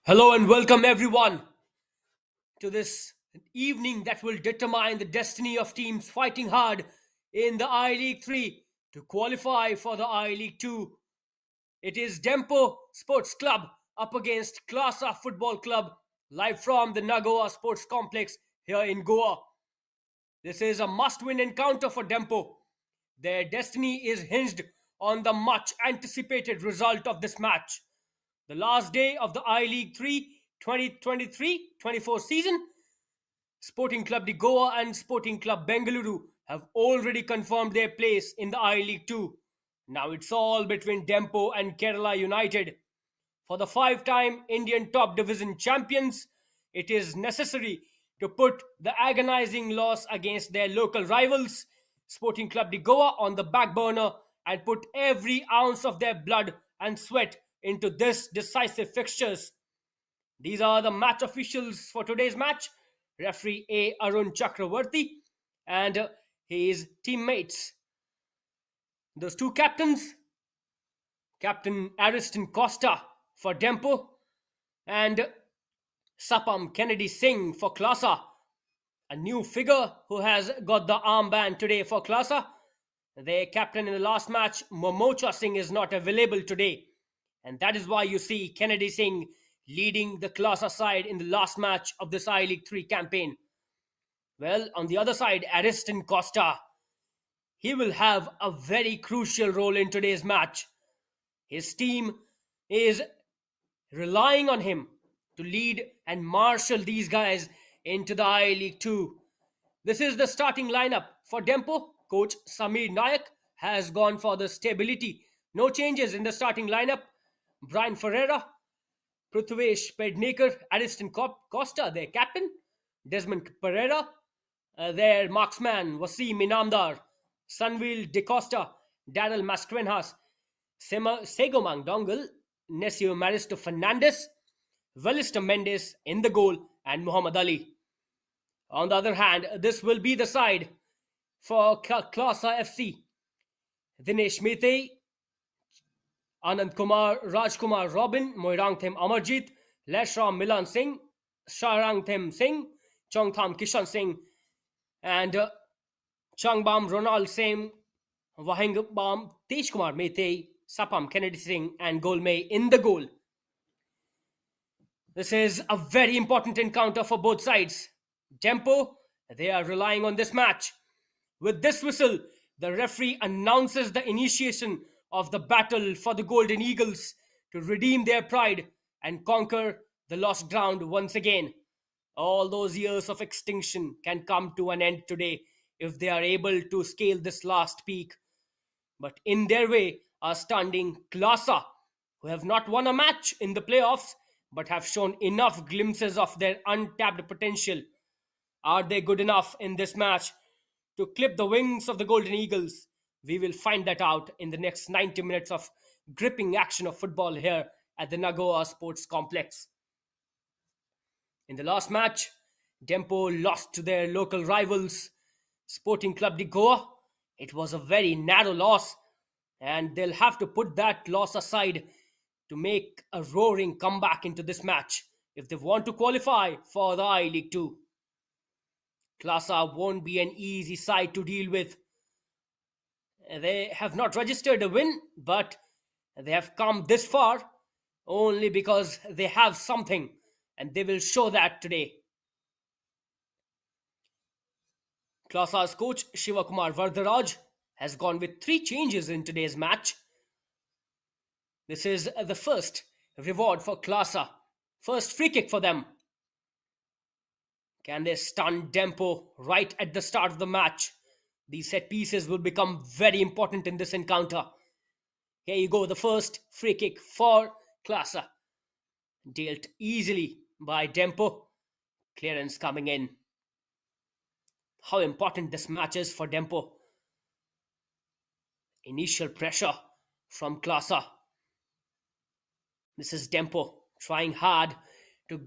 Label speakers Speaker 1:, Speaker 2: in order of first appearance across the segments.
Speaker 1: Hello and welcome everyone to this evening that will determine the destiny of teams fighting hard in the I League 3 to qualify for the I League 2. It is Dempo Sports Club up against KLASA Football Club live from the Nagoa Sports Complex here in Goa. This is a must-win encounter for Dempo. Their destiny is hinged on the much anticipated result of this match. The last day of the I League 3 2023-24 season, Sporting Club de Goa and Sporting Club Bengaluru have already confirmed their place in the I League 2. Now it's all between Dempo and Kerala United. For the five-time Indian top division champions, it is necessary to put the agonizing loss against their local rivals, Sporting Club de Goa, on the back burner and put every ounce of their blood and sweat into this decisive fixtures. These are the match officials for today's match: referee A. Arun Chakravarti and his teammates. Those two captains, Captain Ariston Costa for Dempo and Sapam Kennedy Singh for KLASA. A new figure who has got the armband today for KLASA. Their captain in the last match, Momocha Singh, is not available today. And that is why you see Kennedy Singh leading the KLASA side in the last match of this I League 3 campaign. Well, on the other side, Ariston Costa, he will have a very crucial role in today's match. His team is relying on him to lead and marshal these guys into the I League 2. This is the starting lineup for Dempo. Coach Samir Nayak has gone for the stability. No changes in the starting lineup. Brian Ferreira, Prithvesh Pednekar, Ariston Costa, their captain. Desmond Pereira, their marksman. Wasim Inamdar, Sunwil De Costa, Daryl Masquenhas, Segomang Dongle, Nesio Maristo Fernandez, Velister Mendes in the goal, and Muhammad Ali. On the other hand, this will be the side for KLASA FC. Dinesh Mete, Anand Kumar, Rajkumar Robin, Moirangthem Amarjit, Leshram Milan Singh, Sharangthem Singh, Chongtham Kishan Singh, and Changbam Ronald Singh, Wahingbam Tejkumar Mete, Sapam Kennedy Singh, and Golmay in the goal. This is a very important encounter for both sides. Dempo, they are relying on this match. With this whistle, the referee announces the initiation of the battle for the Golden Eagles to redeem their pride and conquer the lost ground once again. All those years of extinction can come to an end today if they are able to scale this last peak. But in their way are standing KLASA, who have not won a match in the playoffs but have shown enough glimpses of their untapped potential. Are they good enough in this match to clip the wings of the Golden Eagles? We will find that out in the next 90 minutes of gripping action of football here at the Nagoa Sports Complex. In the last match, Dempo lost to their local rivals, Sporting Club de Goa. It was a very narrow loss, and they'll have to put that loss aside to make a roaring comeback into this match if they want to qualify for the I League 2. KLASA won't be an easy side to deal with. They have not registered a win, but they have come this far only because they have something, and they will show that today. KLASA's coach Shivakumar Vardharaj has gone with 3 changes in today's match. This is the first reward for KLASA, first free kick for them. Can they stun Dempo right at the start of the match? These set pieces will become very important in this encounter. Here you go, the first free kick for KLASA. Dealt easily by Dempo. Clearance coming in. How important this match is for Dempo. Initial pressure from KLASA. This is Dempo trying hard to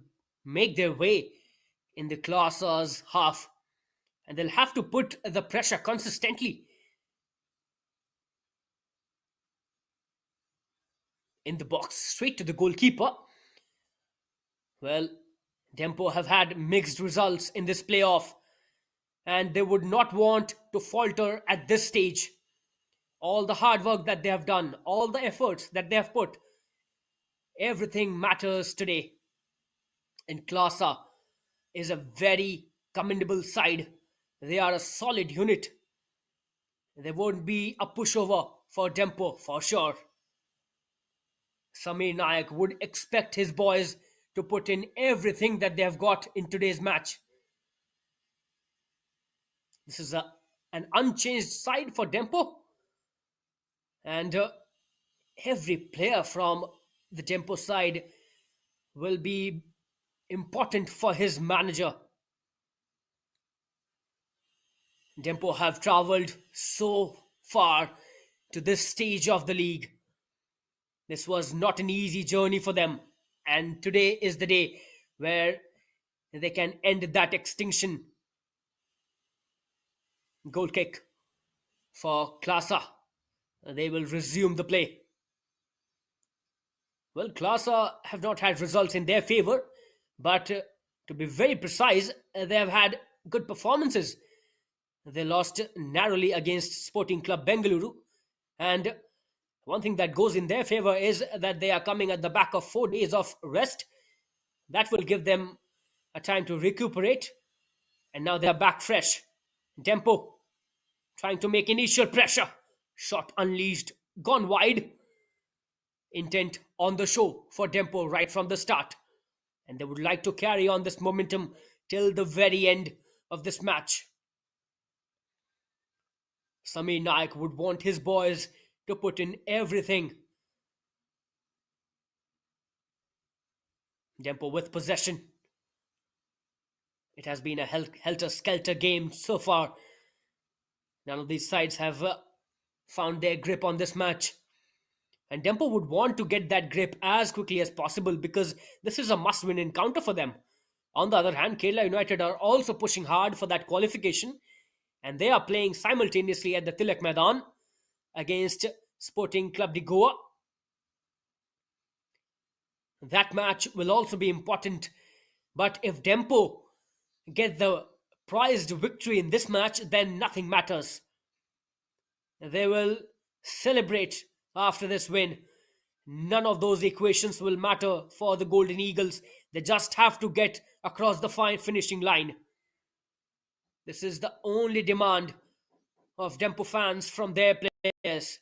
Speaker 1: make their way in the KLASA's half, and they'll have to put the pressure consistently in the box, straight to the goalkeeper. Well, Dempo have had mixed results in this playoff, and they would not want to falter at this stage. All the hard work that they have done, all the efforts that they have put, everything matters today. And KLASA is a very commendable side. They are a solid unit. There won't be a pushover for Dempo for sure. Samir Nayak would expect his boys to put in everything that they have got in today's match. This is an unchanged side for Dempo, and every player from the Dempo side will be important for his manager. Dempo have travelled so far to this stage of the league. This was not an easy journey for them, and today is the day where they can end that extinction. Goal kick for KLASA. They will resume the play. Well, KLASA have not had results in their favour, but to be very precise, they have had good performances. They lost narrowly against Sporting Club Bengaluru, and one thing that goes in their favour is that they are coming at the back of 4 days of rest. That will give them a time to recuperate, and now they are back fresh. Dempo trying to make initial pressure. Shot unleashed, gone wide. Intent on the show for Dempo right from the start. And they would like to carry on this momentum till the very end of this match. Samir Naik would want his boys to put in everything. Dempo with possession. It has been a helter-skelter game so far. None of these sides have found their grip on this match. And Dempo would want to get that grip as quickly as possible because this is a must-win encounter for them. On the other hand, Kerala United are also pushing hard for that qualification, and they are playing simultaneously at the Tilak Maidan against Sporting Club de Goa. That match will also be important, but if Dempo get the prized victory in this match, then nothing matters. They will celebrate after this win. None of those equations will matter for the Golden Eagles. They just have to get across the fine finishing line. This is the only demand of Dempo fans from their players.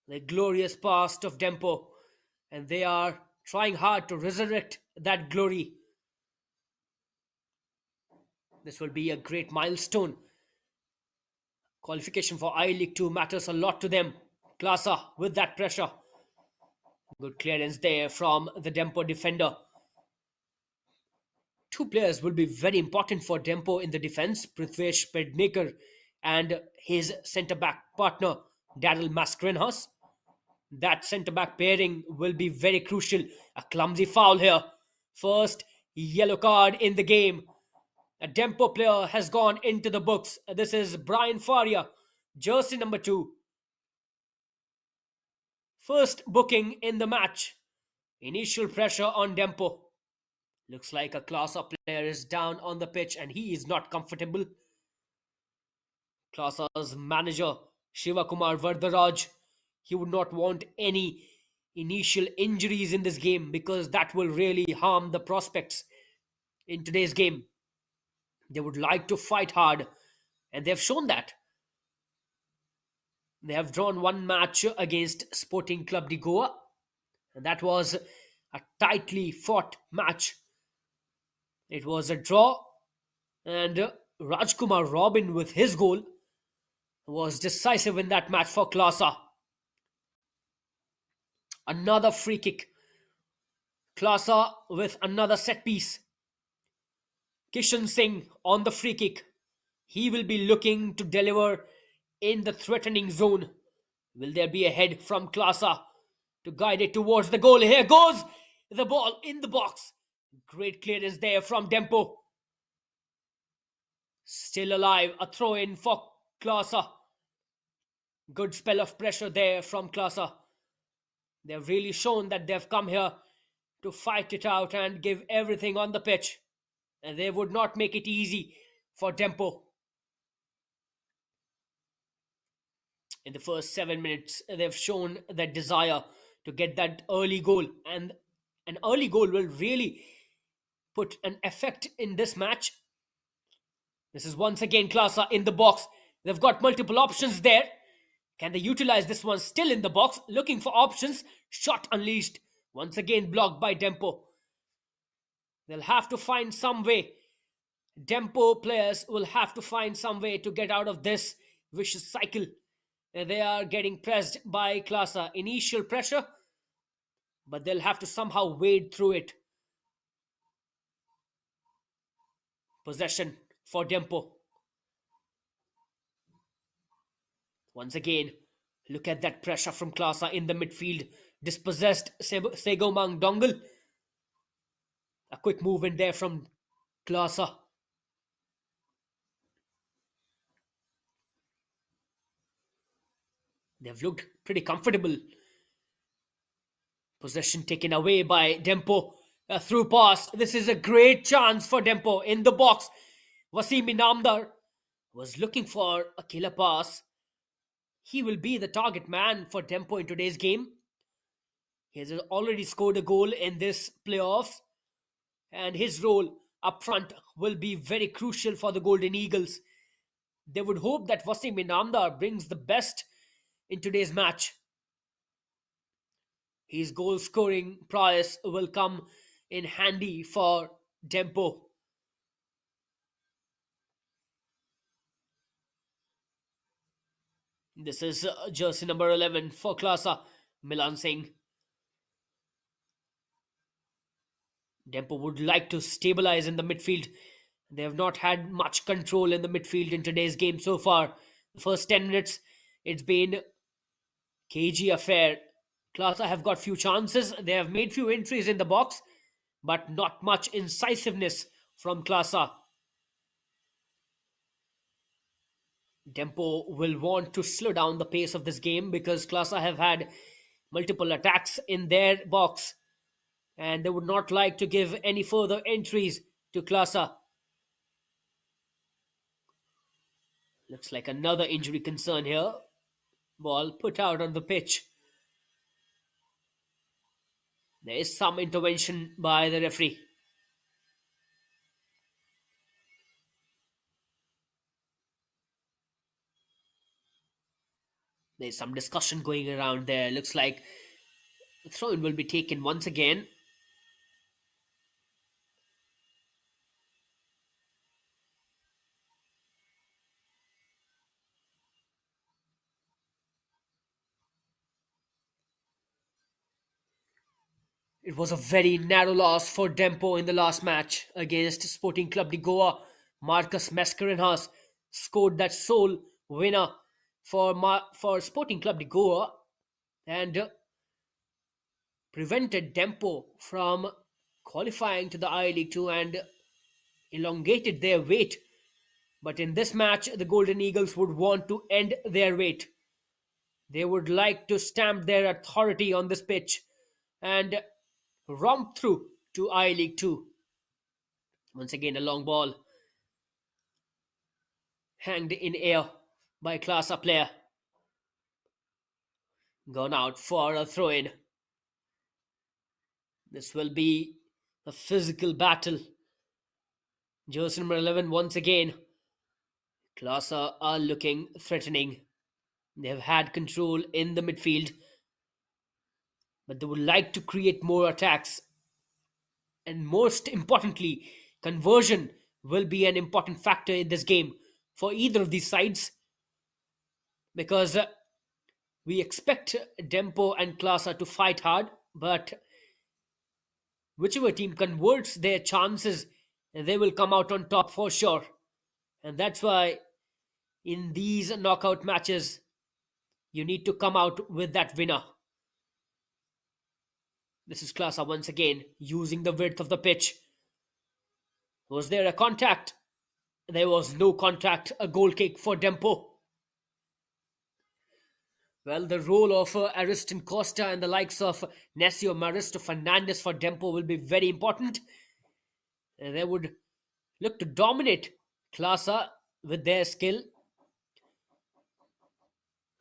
Speaker 1: The glorious past of Dempo, and they are trying hard to resurrect that glory. This will be a great milestone. Qualification for I-League 2 matters a lot to them. KLASA with that pressure. Good clearance there from the Dempo defender. Two players will be very important for Dempo in the defence, Prithvesh Pednekar and his centre-back partner, Daryl Mascarenhas. That centre-back pairing will be very crucial. A clumsy foul here. First yellow card in the game. A Dempo player has gone into the books. This is Brian Faria, jersey number 2. First booking in the match. Initial pressure on Dempo. Looks like a KLASA player is down on the pitch and he is not comfortable. KLASA's manager, Shivakumar Vardharaj, he would not want any initial injuries in this game because that will really harm the prospects in today's game. They would like to fight hard, and they have shown that. They have drawn one match against Sporting Club de Goa, and that was a tightly fought match. It was a draw, and Rajkumar Robin with his goal was decisive in that match for KLASA. Another free kick. KLASA with another set piece. Kishan Singh on the free kick. He will be looking to deliver in the threatening zone. Will there be a head from KLASA to guide it towards the goal? Here goes the ball in the box. Great clearance there from Dempo. Still alive. A throw in for KLASA. Good spell of pressure there from KLASA. They've really shown that they've come here to fight it out and give everything on the pitch. And they would not make it easy for Dempo. In the first 7 minutes, they've shown that desire to get that early goal, and an early goal will really put an effect in this match. This is once again KLASA in the box. They've got multiple options there. Can they utilize this one? Still in the box, looking for options. Shot unleashed. Once again blocked by Dempo. They'll have to find some way. Dempo players will have to find some way to get out of this vicious cycle. They are getting pressed by KLASA. Initial pressure, but they'll have to somehow wade through it. Possession for Dempo. Once again, look at that pressure from KLASA in the midfield. Dispossessed Segomang Dongle. A quick move in there from KLASA. They've looked pretty comfortable. Possession taken away by Dempo. A through pass. This is a great chance for Dempo in the box. Wasim Inamdar was looking for a killer pass. He will be the target man for Dempo in today's game. He has already scored a goal in this playoffs, and his role up front will be very crucial for the Golden Eagles. They would hope that Wasim Inamdar brings the best in today's match. His goal scoring prowess will come in handy for Dempo. This is jersey number 11 for KLASA, Milan Singh. Dempo would like to stabilize in the midfield. They have not had much control in the midfield in today's game so far. The first 10 minutes, it's been cagey affair. KLASA have got few chances. They have made few entries in the box, but not much incisiveness from KLASA. Dempo will want to slow down the pace of this game because KLASA have had multiple attacks in their box, and they would not like to give any further entries to KLASA. Looks like another injury concern here. Ball put out on the pitch. There is some intervention by the referee. There's some discussion going around there. Looks like the throw-in will be taken once again. It was a very narrow loss for Dempo in the last match against Sporting Club de Goa. Marcus Mascarenhas scored that sole winner for Sporting Club de Goa and prevented Dempo from qualifying to the I League 2 and elongated their wait. But in this match, the Golden Eagles would want to end their wait. They would like to stamp their authority on this pitch and romp through to I League 2. Once again, a long ball hanged in air by KLASA player. Gone out for a throw-in. This will be a physical battle. Jersey number 11 once again. KLASA are looking threatening. They have had control in the midfield, but they would like to create more attacks. And most importantly, conversion will be an important factor in this game for either of these sides, because we expect Dempo and KLASA to fight hard, but whichever team converts their chances, they will come out on top for sure. And that's why in these knockout matches, you need to come out with that winner. This is KLASA once again using the width of the pitch. Was there a contact? There was no contact. A goal kick for Dempo. Well, the role of Ariston Costa and the likes of Nesio Maristo Fernandez for Dempo will be very important. They would look to dominate KLASA with their skill.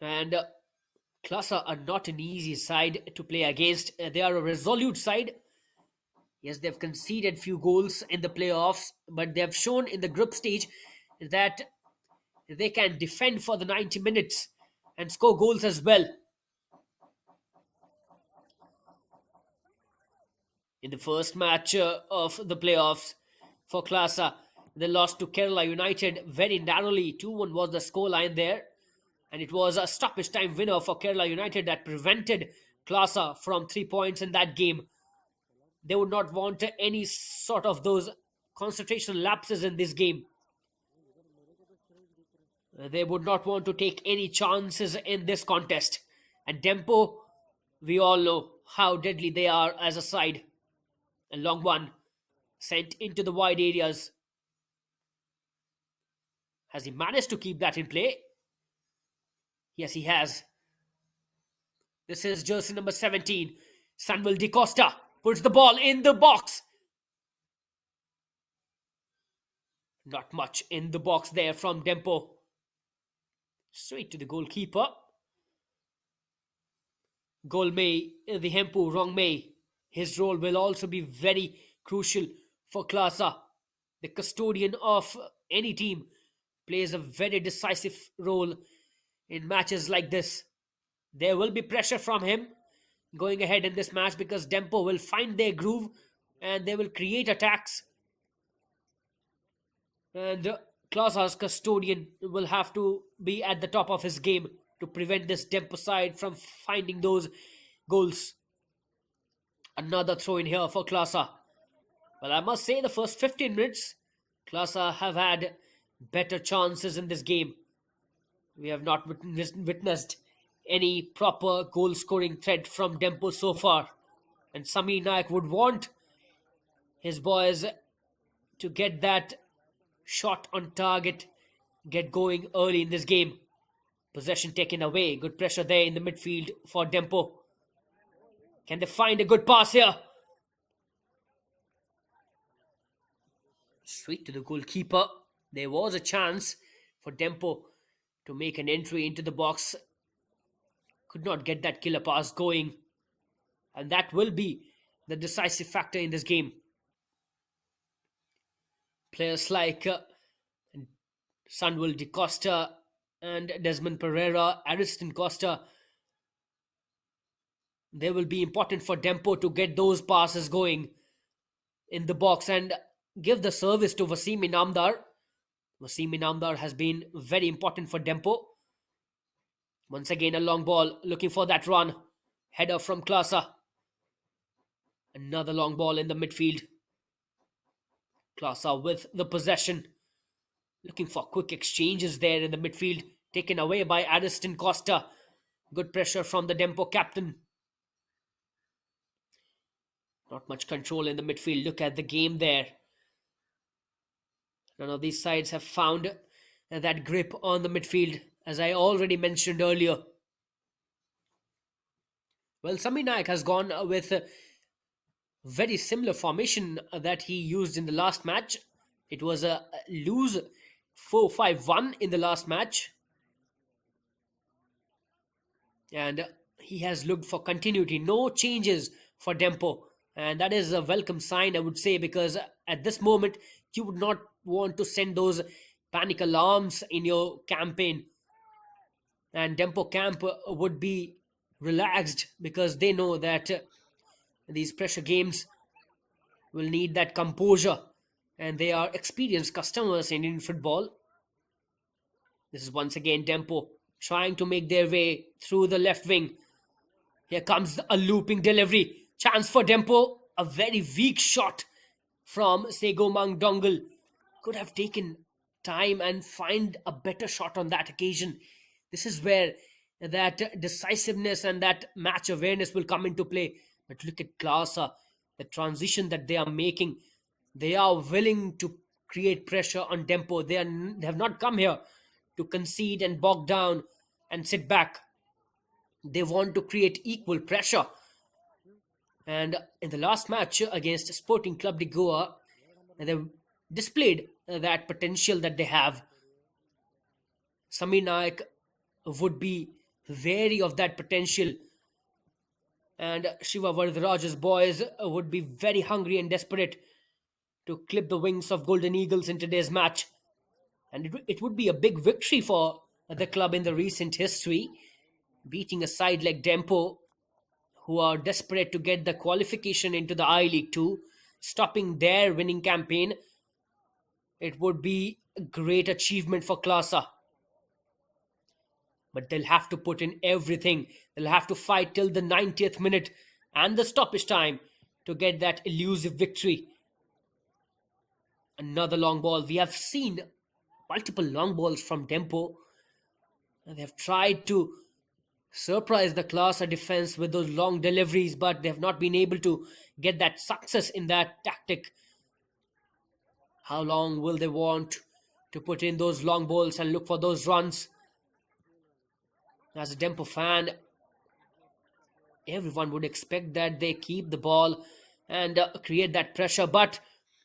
Speaker 1: And KLASA are not an easy side to play against. They are a resolute side. Yes, they've conceded few goals in the playoffs, but they have shown in the group stage that they can defend for the 90 minutes and score goals as well. In the first match of the playoffs for KLASA, they lost to Kerala United very narrowly. 2-1 was the scoreline there, and it was a stoppage time winner for Kerala United that prevented KLASA from 3 points in that game. They would not want any sort of those concentration lapses in this game. They would not want to take any chances in this contest. And Dempo, we all know how deadly they are as a side. A long one sent into the wide areas. Has he managed to keep that in play? Yes, he has. This is jersey number 17. Samuel Di Costa puts the ball in the box. Not much in the box there from Dempo. Straight to the goalkeeper. Goal May, the Hempu Wrong May. His role will also be very crucial for KLASA. The custodian of any team plays a very decisive role in matches like this. There will be pressure from him going ahead in this match because Dempo will find their groove and they will create attacks. And KLASA's custodian will have to be at the top of his game to prevent this Dempo side from finding those goals. Another throw in here for KLASA. Well, I must say the first 15 minutes, KLASA have had better chances in this game. We have not witnessed any proper goal scoring threat from Dempo so far. And Sami Naik would want his boys to get that shot on target, get going early in this game. Possession taken away. Good pressure there in the midfield for Dempo. Can they find a good pass here? Straight to the goalkeeper. There was a chance for Dempo to make an entry into the box. Could not get that killer pass going. And that will be the decisive factor in this game. Players like Samuel Di Costa and Desmond Pereira, Ariston Costa, they will be important for Dempo to get those passes going in the box and give the service to Wasim Inamdar. Wasim Inamdar has been very important for Dempo. Once again, a long ball looking for that run. Header from KLASA. Another long ball in the midfield. KLASA with the possession. Looking for quick exchanges there in the midfield. Taken away by Ariston Costa. Good pressure from the Dempo captain. Not much control in the midfield. Look at the game there. None of these sides have found that grip on the midfield, as I already mentioned earlier. Well, Sami Naik has gone with a very similar formation that he used in the last match. It was a loose 4-5-1 in the last match. And he has looked for continuity. No changes for Dempo. And that is a welcome sign, I would say, because at this moment, you would not want to send those panic alarms in your campaign. And Dempo camp would be relaxed because they know that these pressure games will need that composure. And they are experienced customers in Indian football. This is once again Dempo trying to make their way through the left wing. Here comes a looping delivery. Chance for Dempo. A very weak shot from Segomang Dongal. Could have taken time and find a better shot on that occasion. This is where that decisiveness and that match awareness will come into play. But look at KLASA, the transition that they are making. They are willing to create pressure on Dempo. They have not come here to concede and bog down and sit back. They want to create equal pressure. And in the last match against Sporting Club de Goa, they displayed that potential that they have. Samir Naik would be wary of that potential, and Shiva Vardaraja's boys would be very hungry and desperate to clip the wings of Golden Eagles in today's match. And it would be a big victory for the club in the recent history, beating a side like Dempo, who are desperate to get the qualification into the I League 2, stopping their winning campaign. It would be a great achievement for KLASA. But they'll have to put in everything. They'll have to fight till the 90th minute and the stoppage time to get that elusive victory. Another long ball. We have seen multiple long balls from Dempo. They have tried to surprise the KLASA defense with those long deliveries, but they have not been able to get that success in that tactic. How long will they want to put in those long balls and look for those runs? As a Dempo fan, everyone would expect that they keep the ball and create that pressure, but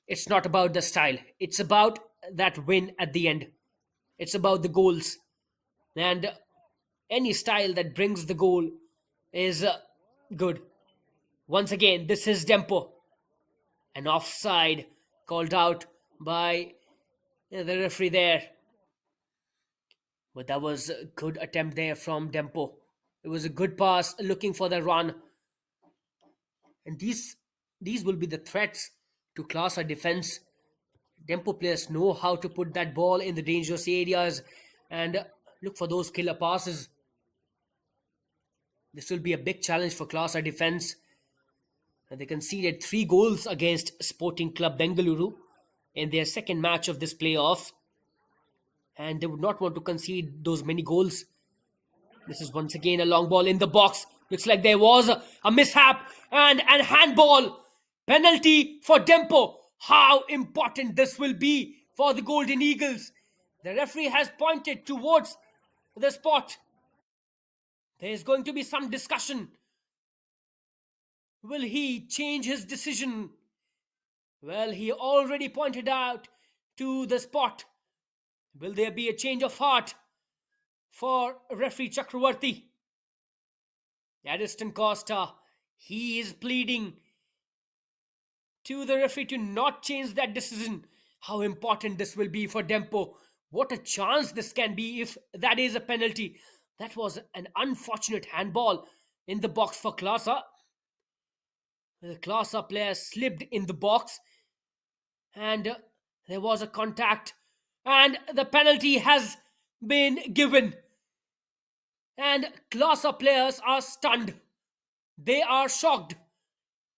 Speaker 1: it's not about the style. It's about that win at the end. It's about the goals. And any style that brings the goal is good. Once again, this is Dempo. An offside called out by the referee there. But that was a good attempt there from Dempo. It was a good pass looking for the run. And these will be the threats to KLASA defense. Dempo players know how to put that ball in the dangerous areas and look for those killer passes. This will be a big challenge for KLASA defense. And they conceded 3 goals against Sporting Club Bengaluru in their second match of this playoff. And they would not want to concede those many goals. This is once again a long ball in the box. Looks like there was a mishap and handball. Penalty for Dempo. How important this will be for the Golden Eagles. The referee has pointed towards the spot. There is going to be some discussion. Will he change his decision? Well, he already pointed out to the spot. Will there be a change of heart for referee Chakravarti? Addiston Costa, he is pleading to the referee to not change that decision. How important this will be for Dempo. What a chance this can be if that is a penalty. That was an unfortunate handball in the box for KLASA. The KLASA player slipped in the box and there was a contact and the penalty has been given. And KLASA players are stunned. They are shocked.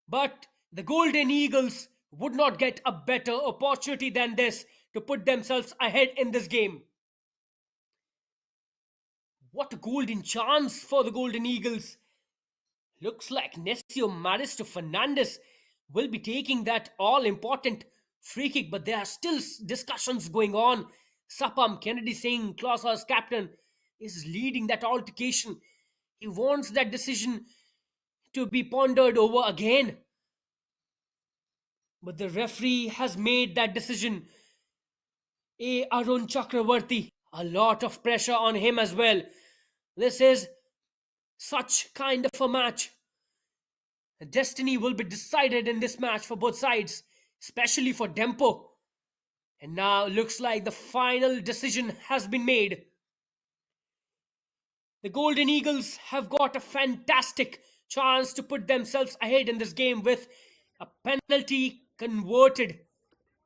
Speaker 1: But the Golden Eagles would not get a better opportunity than this to put themselves ahead in this game. What a golden chance for the Golden Eagles. Looks like Necio Maristo Fernandez will be taking that all-important free kick, but there are still discussions going on. Sapam Kennedy Singh, KLASA's captain, is leading that altercation. He wants that decision to be pondered over again. But the referee has made that decision. Arun Chakravarti, a lot of pressure on him as well. This is such kind of a match. Destiny will be decided in this match for both sides, especially for Dempo. And now looks like the final decision has been made. The Golden Eagles have got a fantastic chance to put themselves ahead in this game with a penalty converted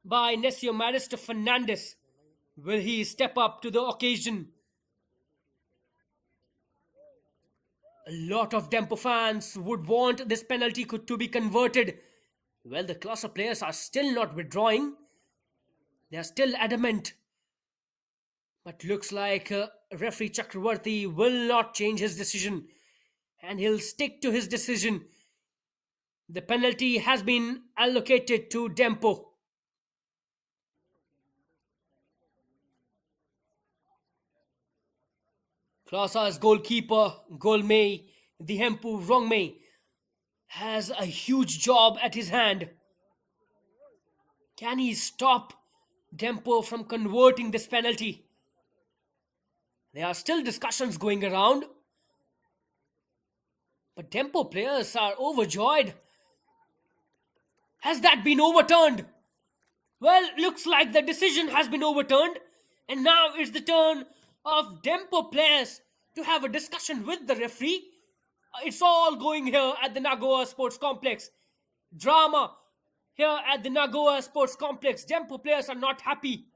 Speaker 1: by Necio Maristo Fernandez. Will he step up to the occasion? A lot of Dempo fans would want this penalty to be converted. Well, the KLASA players are still not withdrawing. They are still adamant. But looks like referee Chakravarti will not change his decision. And he'll stick to his decision. The penalty has been allocated to Dempo. KLASA's goalkeeper, Golmei, Dempo Rongmei, has a huge job at his hand. Can he stop Dempo from converting this penalty? There are still discussions going around, but Dempo players are overjoyed. Has that been overturned? Well, looks like the decision has been overturned, and now it's the turn of Dempo players to have a discussion with the referee. It's all going here at the Nagoya Sports Complex. Drama here at the Nagoya Sports Complex. Dempo players are not happy.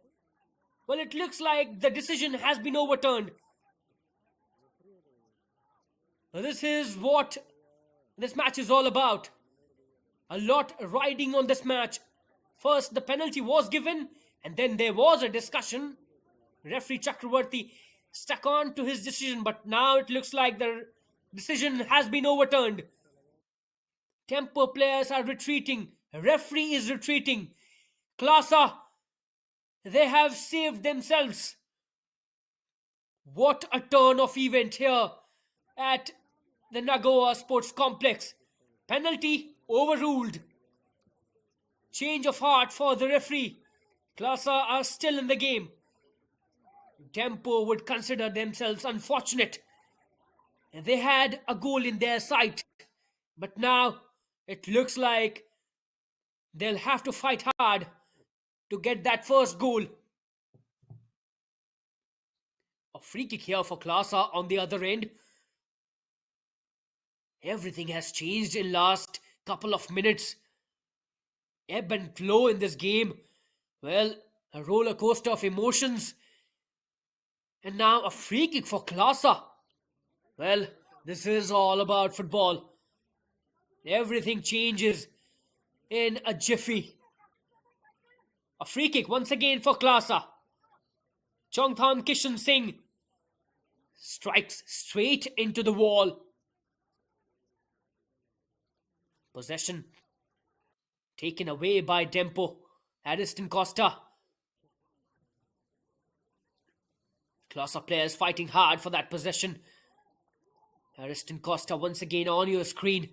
Speaker 1: Well, it looks like the decision has been overturned. This is what this match is all about. A lot riding on this match. First, the penalty was given, and then there was a discussion. Referee Chakravarti stuck on to his decision, but now it looks like the decision has been overturned. Tempo players are retreating. Referee is retreating. KLASA, they have saved themselves. What a turn of event here at the Nagoya Sports Complex. Penalty overruled. Change of heart for the referee. KLASA are still in the game. Dempo would consider themselves unfortunate. They had a goal in their sight, but now it looks like they'll have to fight hard to get that first goal. A free kick here for KLASA on the other end. Everything has changed in last couple of minutes. Ebb and flow in this game. Well, a roller coaster of emotions. And now a free kick for KLASA. Well, this is all about football. Everything changes in a jiffy. A free kick once again for KLASA. Chongtham Kishan Singh strikes straight into the wall. Possession taken away by Dempo. Addiston Costa. KLASA players fighting hard for that possession. Addiston Costa once again on your screen.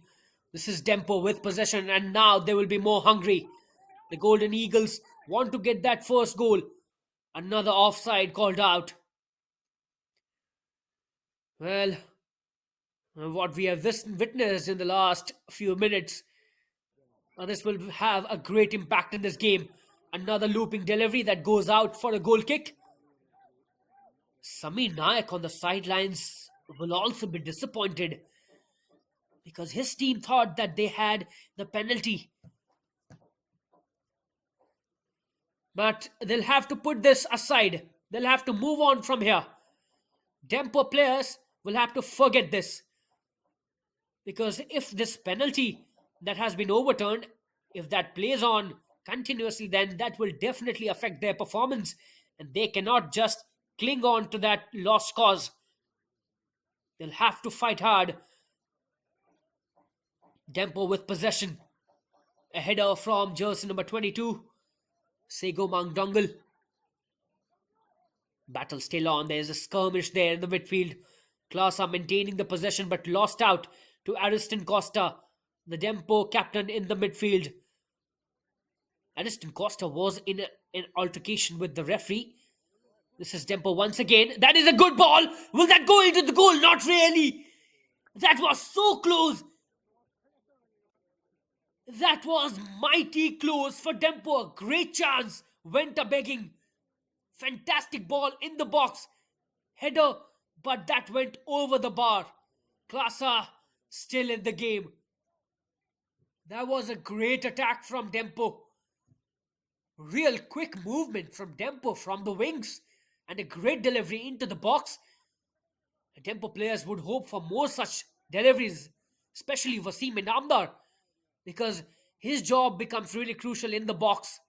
Speaker 1: This is Dempo with possession, and now they will be more hungry. The Golden Eagles want to get that first goal. Another offside called out. Well, what we have witnessed in the last few minutes, this will have a great impact in this game. Another looping delivery that goes out for a goal kick. Samir Nayak on the sidelines will also be disappointed because his team thought that they had the penalty. But they'll have to put this aside. They'll have to move on from here. Dempo players will have to forget this. Because if this penalty that has been overturned, if that plays on continuously, then that will definitely affect their performance. And they cannot just cling on to that lost cause. They'll have to fight hard. Dempo with possession. A header from jersey number 22. Sego Mangdongal. Battle still on. There's a skirmish there in the midfield. KLASA maintaining the possession but lost out to Addiston Costa, the Dempo captain in the midfield. Addiston Costa was in an altercation with the referee. This is Dempo once again. That is a good ball. Will that go into the goal? Not really. That was so close. That was mighty close for Dempo. A great chance. Went a begging. Fantastic ball in the box. Header, but that went over the bar. KLASA still in the game. That was a great attack from Dempo. Real quick movement from Dempo from the wings. And a great delivery into the box. The Dempo players would hope for more such deliveries. Especially Wasim Inamdar. Because his job becomes really crucial in the box.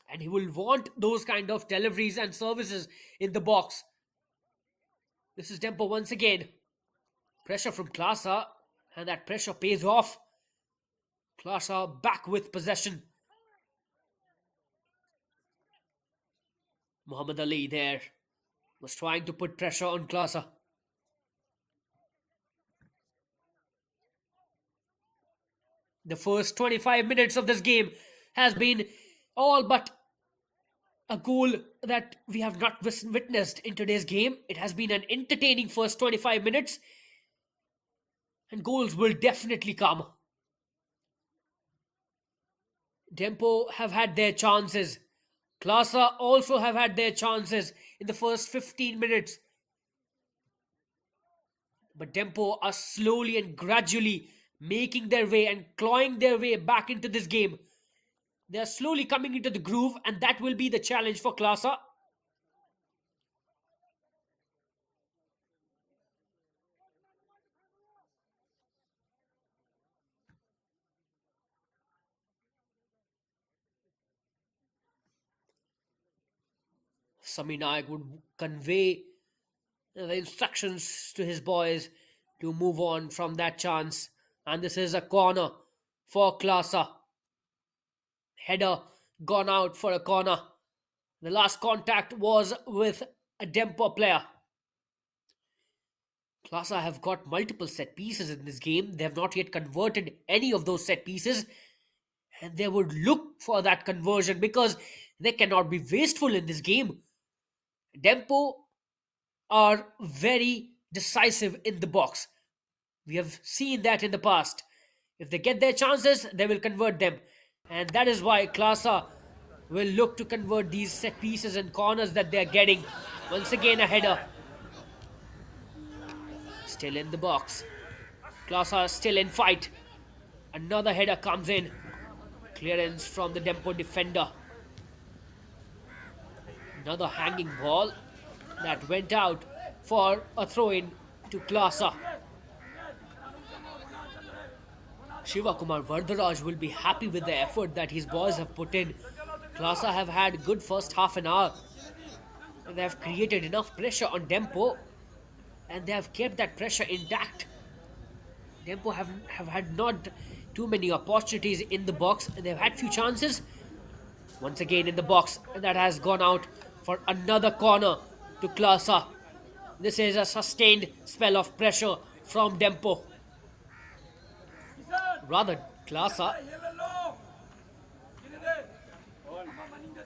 Speaker 1: And he will want those kind of deliveries and services in the box. This is Dempo once again. Pressure from KLASA. And that pressure pays off. KLASA back with possession. Muhammad Ali there was trying to put pressure on KLASA. The first 25 minutes of this game has been all but a goal that we have not witnessed in today's game. It has been an entertaining first 25 minutes, and goals will definitely come. Dempo have had their chances. KLASA also have had their chances in the first 15 minutes. But Dempo are slowly and gradually making their way and clawing their way back into this game. They are slowly coming into the groove, and that will be the challenge for KLASA. Sami Naik would convey the instructions to his boys to move on from that chance. And this is a corner for KLASA. Header gone out for a corner. The last contact was with a Dempo player. KLASA have got multiple set pieces in this game. They have not yet converted any of those set pieces. And they would look for that conversion because they cannot be wasteful in this game. Dempo are very decisive in the box. We have seen that in the past. If they get their chances, they will convert them. And that is why KLASA will look to convert these set pieces and corners that they are getting. Once again, a header. Still in the box. KLASA still in fight. Another header comes in. Clearance from the Dempo defender. Another hanging ball that went out for a throw-in to KLASA. Shivakumar Vardharaj will be happy with the effort that his boys have put in. KLASA have had good first half an hour. And they have created enough pressure on Dempo. And they have kept that pressure intact. Dempo have had not too many opportunities in the box. They've had few chances. Once again in the box. And that has gone out for another corner to KLASA. This is a sustained spell of pressure from Dempo. Rather, KLASA,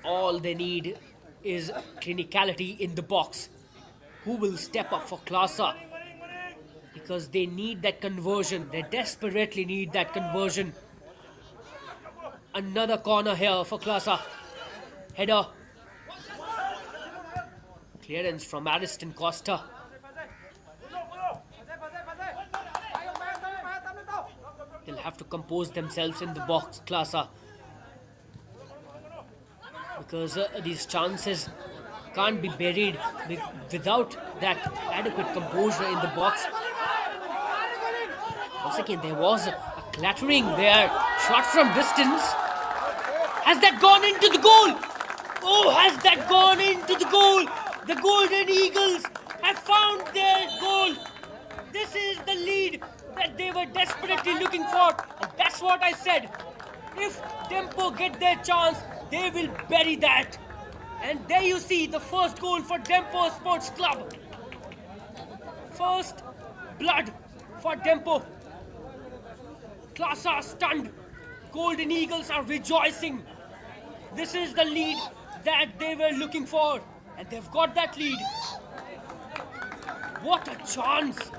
Speaker 1: all they need is clinicality in the box. Who will step up for KLASA? Because they need that conversion. They desperately need that conversion. Another corner here for KLASA. Header. Clearance from Ariston Costa. They'll have to compose themselves in the box, KLASA. Because these chances can't be buried without that adequate composure in the box. Once again, there was a clattering there. Shot from distance. Has that gone into the goal? Oh, has that gone into the goal? The Golden Eagles have found their goal. This is the lead that they were desperately looking for. And that's what I said. If Dempo get their chance, they will bury that. And there you see the first goal for Dempo Sports Club. First blood for Dempo. KLASA stunned. Golden Eagles are rejoicing. This is the lead that they were looking for. And they've got that lead. What a chance.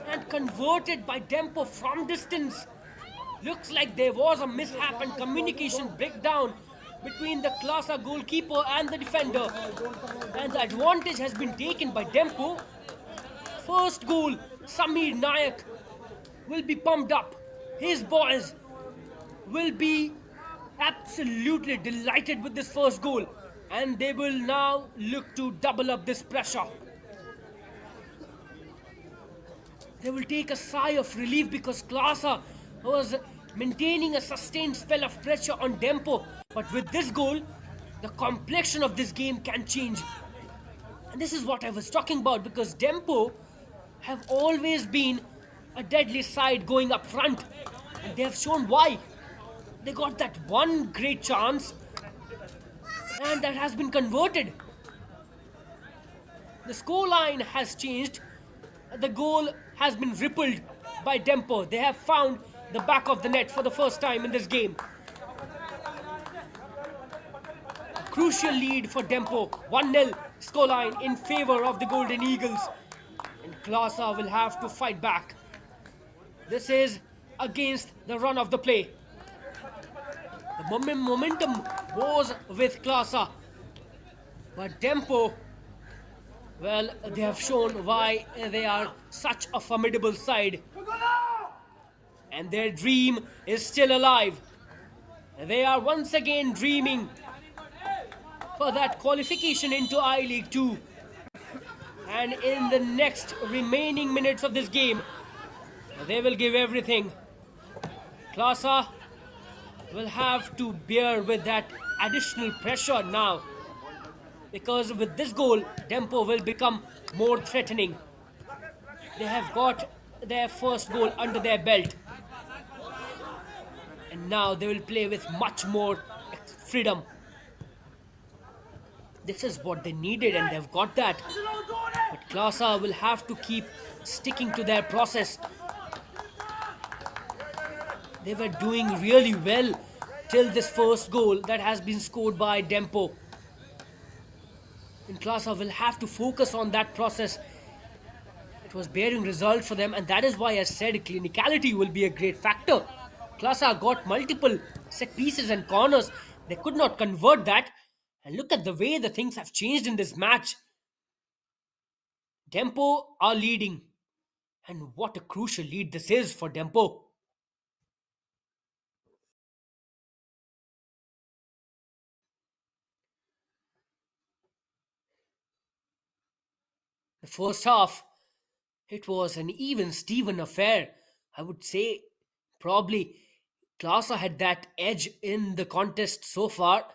Speaker 1: And converted by Dempo from distance. Looks like there was a mishap and communication breakdown between the KLASA goalkeeper and the defender. And the advantage has been taken by Dempo. First goal, Samir Nayak will be pumped up. His boys will be absolutely delighted with this first goal. And they will now look to double up this pressure. They will take a sigh of relief because KLASA was maintaining a sustained spell of pressure on Dempo. But with this goal, the complexion of this game can change. And this is what I was talking about, because Dempo have always been a deadly side going up front. And they have shown why. They got that one great chance, and that has been converted. The scoreline has changed. The goal has been rippled by Dempo. They have found the back of the net for the first time in this game. A crucial lead for Dempo, 1-0 scoreline in favor of the Golden Eagles. And KLASA will have to fight back. This is against the run of the play. The momentum was with KLASA, but Dempo, well, they have shown why they are such a formidable side. And their dream is still alive. They are once again dreaming for that qualification into I-League 2. And in the next remaining minutes of this game, they will give everything. KLASA will have to bear with that additional pressure now, because with this goal, Dempo will become more threatening. They have got their first goal under their belt, and now they will play with much more freedom. This is what they needed, and they've got that. But KLASA will have to keep sticking to their process. They were doing really well till this first goal that has been scored by Dempo. And KLASA will have to focus on that process. It was bearing result for them, and that is why I said clinicality will be a great factor. KLASA got multiple set pieces and corners. They could not convert that. And look at the way the things have changed in this match. Dempo are leading. And what a crucial lead this is for Dempo. The first half, it was an even Steven affair. I would say probably KLASA had that edge in the contest so far.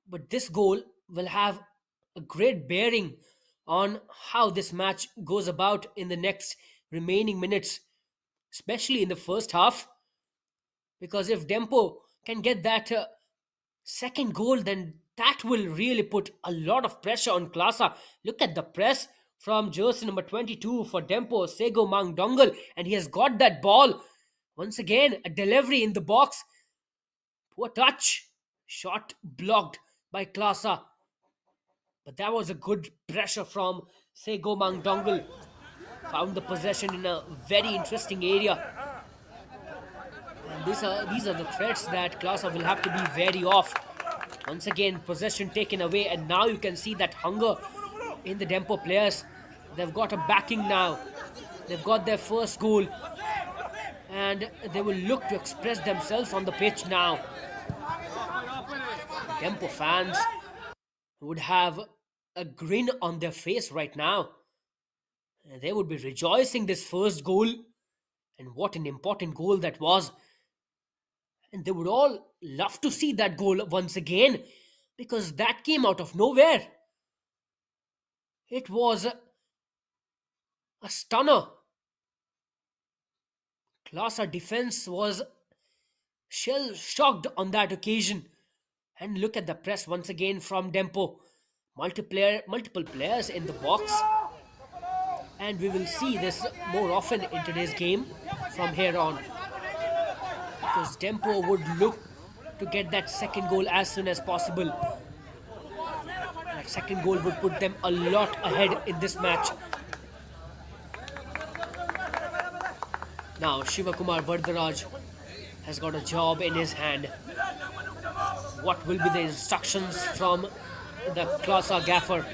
Speaker 1: But this goal will have a great bearing on how this match goes about in the next remaining minutes, especially in the first half. Because if Dempo can get that second goal, then that will really put a lot of pressure on KLASA. Look at the press from jersey number 22 for Dempo, Sego Mang Dongle, and he has got that ball. Once again, a delivery in the box. Poor touch. Shot blocked by KLASA. But that was a good pressure from Sego Mang Dongle. Found the possession in a very interesting area. And these are the threats that KLASA will have to be very off. Once again, possession taken away, and now you can see that hunger in the Dempo players. They've got a backing now. They've got their first goal, and they will look to express themselves on the pitch now. The Dempo fans would have a grin on their face right now. They would be rejoicing this first goal, and what an important goal that was. And they would all love to see that goal once again, because that came out of nowhere. It was a stunner. KLASA defense was shell shocked on that occasion. And look at the press once again from Dempo. Multiple players in the box. And we will see this more often in today's game from here on. Because Dempo would look to get that second goal as soon as possible. That second goal would put them a lot ahead in this match. Now Shivakumar Vardharaj has got a job in his hand. What will be the instructions from the KLASA gaffer?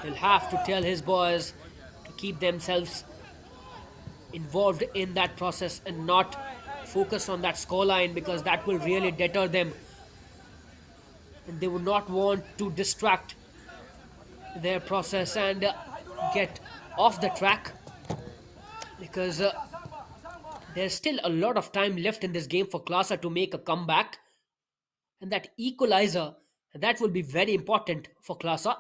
Speaker 1: He'll have to tell his boys to keep themselves involved in that process and not focus on that scoreline, because that will really deter them. And they would not want to distract their process and get off the track, because there's still a lot of time left in this game for KLASA to make a comeback, and that equalizer, that will be very important for KLASA.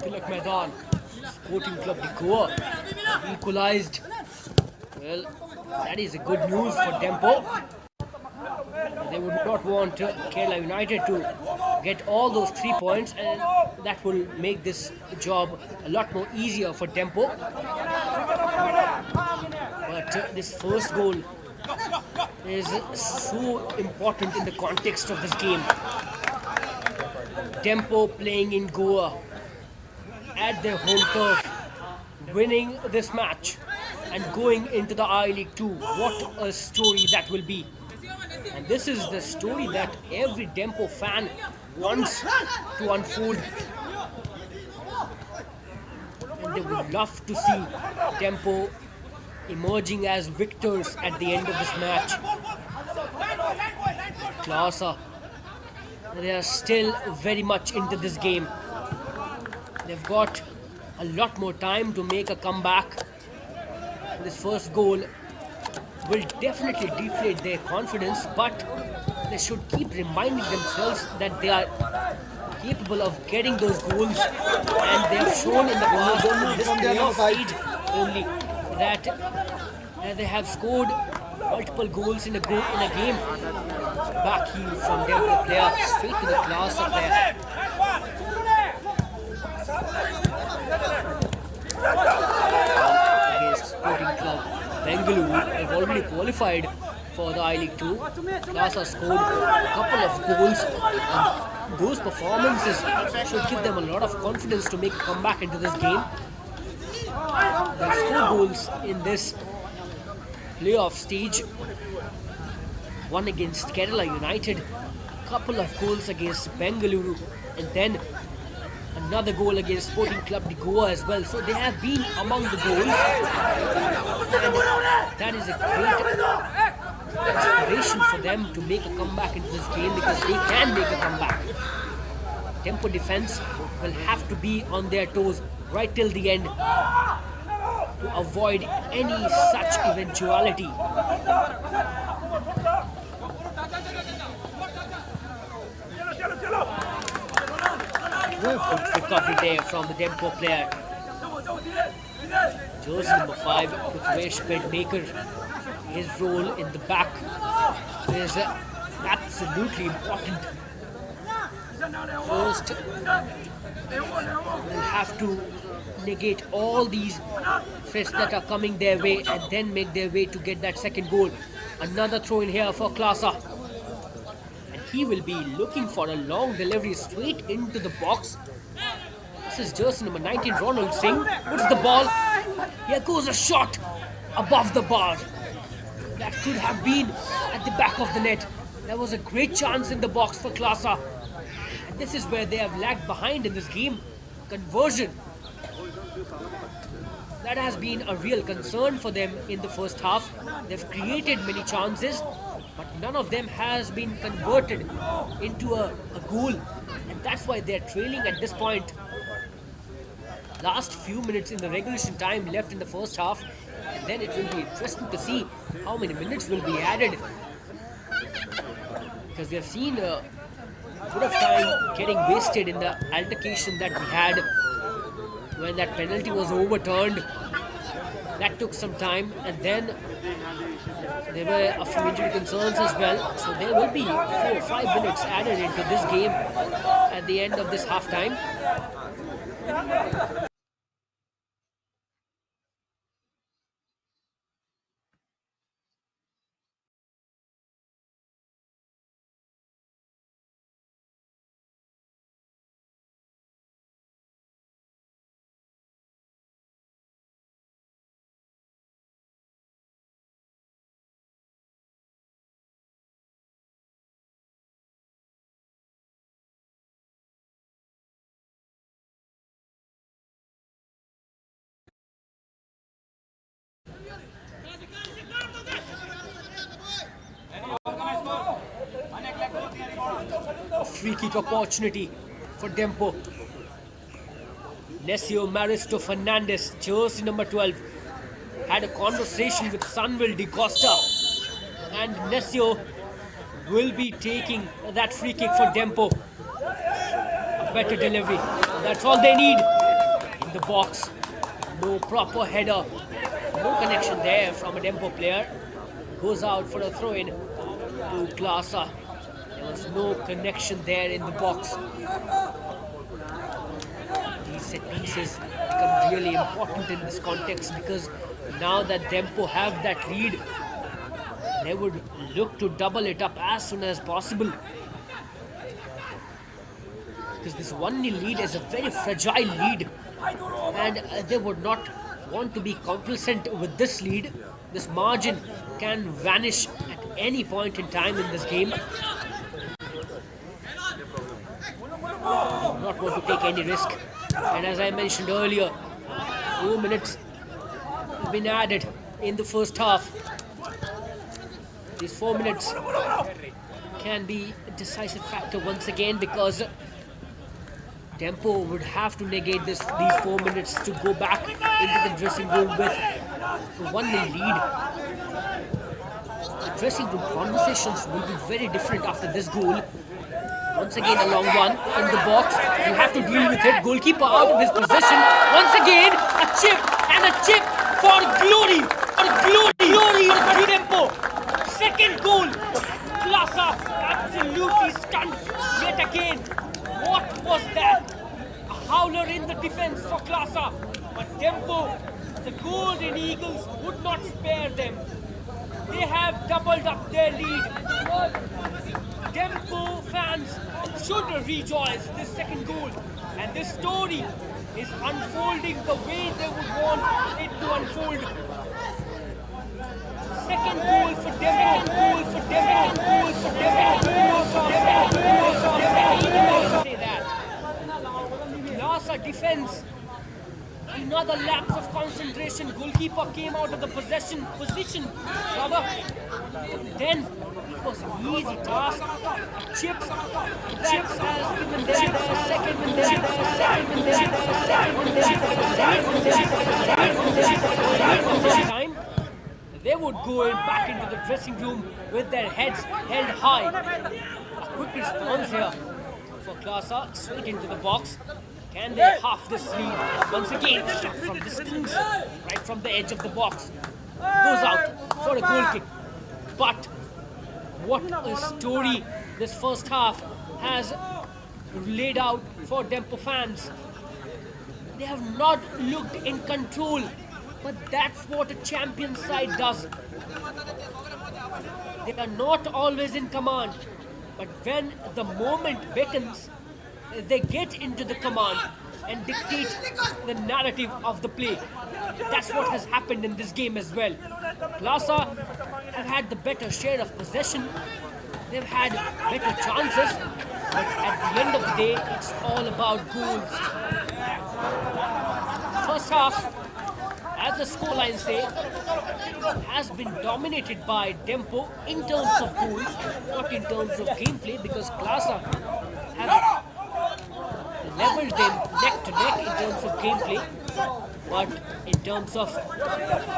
Speaker 1: Tilak Maidan. Sporting Club de Goa equalized. Well, that is a good news for Dempo. They would not want Kerala United to get all those 3 points, and that will make this job a lot more easier for Dempo. But this first goal is so important in the context of this game. Dempo playing in Goa at their home turf, winning this match and going into the I-League 2. What a story that will be. And this is the story that every Dempo fan wants to unfold. And they would love to see Dempo emerging as victors at the end of this match. KLASA, they are still very much into this game. They've got a lot more time to make a comeback. This first goal will definitely deflate their confidence, but they should keep reminding themselves that they are capable of getting those goals, and they have shown in the past in this playoff stage only that they have scored multiple goals in a game. Back heel from Dempo player straight to the KLASA player. Against Sporting Club Bengaluru, they've already qualified for the I-League 2. KLASA scored a couple of goals, and those performances should give them a lot of confidence to make a comeback into this game. They've scored goals in this playoff stage. One against Kerala United, a couple of goals against Bengaluru, and then another goal against Sporting Club de Goa as well. So they have been among the goals, and that is a great inspiration for them to make a comeback into this game, because they can make a comeback. Dempo defense will have to be on their toes right till the end to avoid any such eventuality. Good recovery there from the Dempo player. Jersey number 5, Prithvesh Bedmaker. His role in the back is absolutely important. First, they'll have to negate all these threats that are coming their way, and then make their way to get that second goal. Another throw in here for KLASA. He will be looking for a long delivery straight into the box. This is jersey number 19, Ronald Singh. Puts the ball. Here goes a shot above the bar. That could have been at the back of the net. There was a great chance in the box for KLASA. And this is where they have lagged behind in this game. Conversion. That has been a real concern for them in the first half. They've created many chances, but none of them has been converted into a goal, and that's why they're trailing at this point. Last few minutes in the regulation time left in the first half, and then it will be interesting to see how many minutes will be added, because we have seen a bit of time getting wasted in the altercation that we had when that penalty was overturned. That took some time, and then there were a few injury concerns as well. So there will be 4 or 5 minutes added into this game at the end of this halftime. A free kick opportunity for Dempo. Nesio Maristo Fernandez, jersey number 12, had a conversation with Sunwell de Costa, and Nesio will be taking that free kick for Dempo. A better delivery. That's all they need. the box. No proper header. No connection there from a Dempo player. Goes out for a throw in to KLASA. There was no connection there in the box. These set pieces become really important in this context because now that Dempo have that lead, they would look to double it up as soon as possible. Because this 1-0 lead is a very fragile lead, and they would not want to be complacent with this lead. This margin can vanish at any point in time in this game. They do not want to take any risk. And as I mentioned earlier, 4 minutes have been added in the first half. These 4 minutes can be a decisive factor once again because Dempo would have to negate these 4 minutes to go back into the dressing room with a 1-0 lead. The dressing room conversations will be very different after this goal. Once again, a long one in the box. You have to deal with it. Goalkeeper out of his position. Once again, a chip and a chip for glory. For glory for Dempo. Second goal. KLASA absolutely stunned yet again. What was that? A howler in the defense for KLASA. But Dempo, the Golden Eagles, would not spare them. They have doubled up their lead. Dempo fans should rejoice this second goal. And this story is unfolding the way they would want it to unfold. Second goal for Dempo. Second goal for Dempo. Say that. KLASA defense. Another lapse of concentration. Goalkeeper came out of the position. Then it was an easy task. Chips has given them a second time. They would go back into the dressing room with their heads held high. A quick response here for KLASA, straight into the box. Can they half this lead? Once again, shot from distance, right from the edge of the box. Goes out for a goal kick. But what a story this first half has laid out for Dempo fans. They have not looked in control, but that's what a champion side does. They are not always in command, but when the moment beckons, they get into the command and dictate the narrative of the play. That's what has happened in this game as well. KLASA have had the better share of possession. They've had better chances, but at the end of the day, it's all about goals. First half, as the scoreline say, has been dominated by Dempo in terms of goals, not in terms of gameplay, because KLASA have leveled them neck to neck in terms of gameplay, but in terms of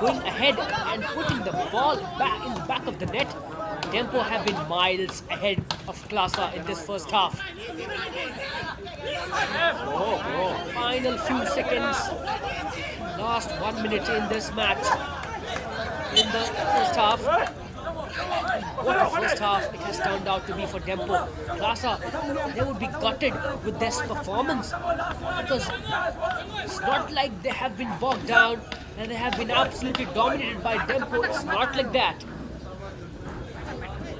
Speaker 1: going ahead and putting the ball back in the back of the net, Dempo have been miles ahead of KLASA in this first half. Final few seconds, last 1 minute in this match, in the first half. And what a first half it has turned out to be for Dempo. KLASA, they would be gutted with this performance because it's not like they have been bogged down and they have been absolutely dominated by Dempo. It's not like that.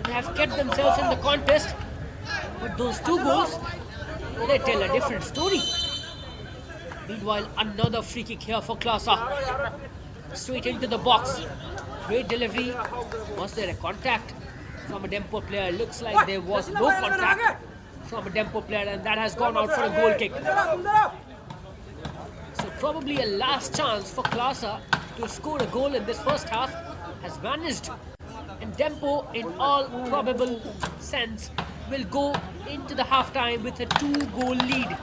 Speaker 1: They have kept themselves in the contest, but those two goals, they tell a different story. Meanwhile, another free kick here for KLASA. Straight into the box. Great delivery. Was there a contact from a Dempo player? Looks like there was no contact from a Dempo player, and that has gone out for a goal kick. So probably a last chance for KLASA to score a goal in this first half has vanished. And Dempo, in all probable sense, will go into the halftime with a 2-goal lead.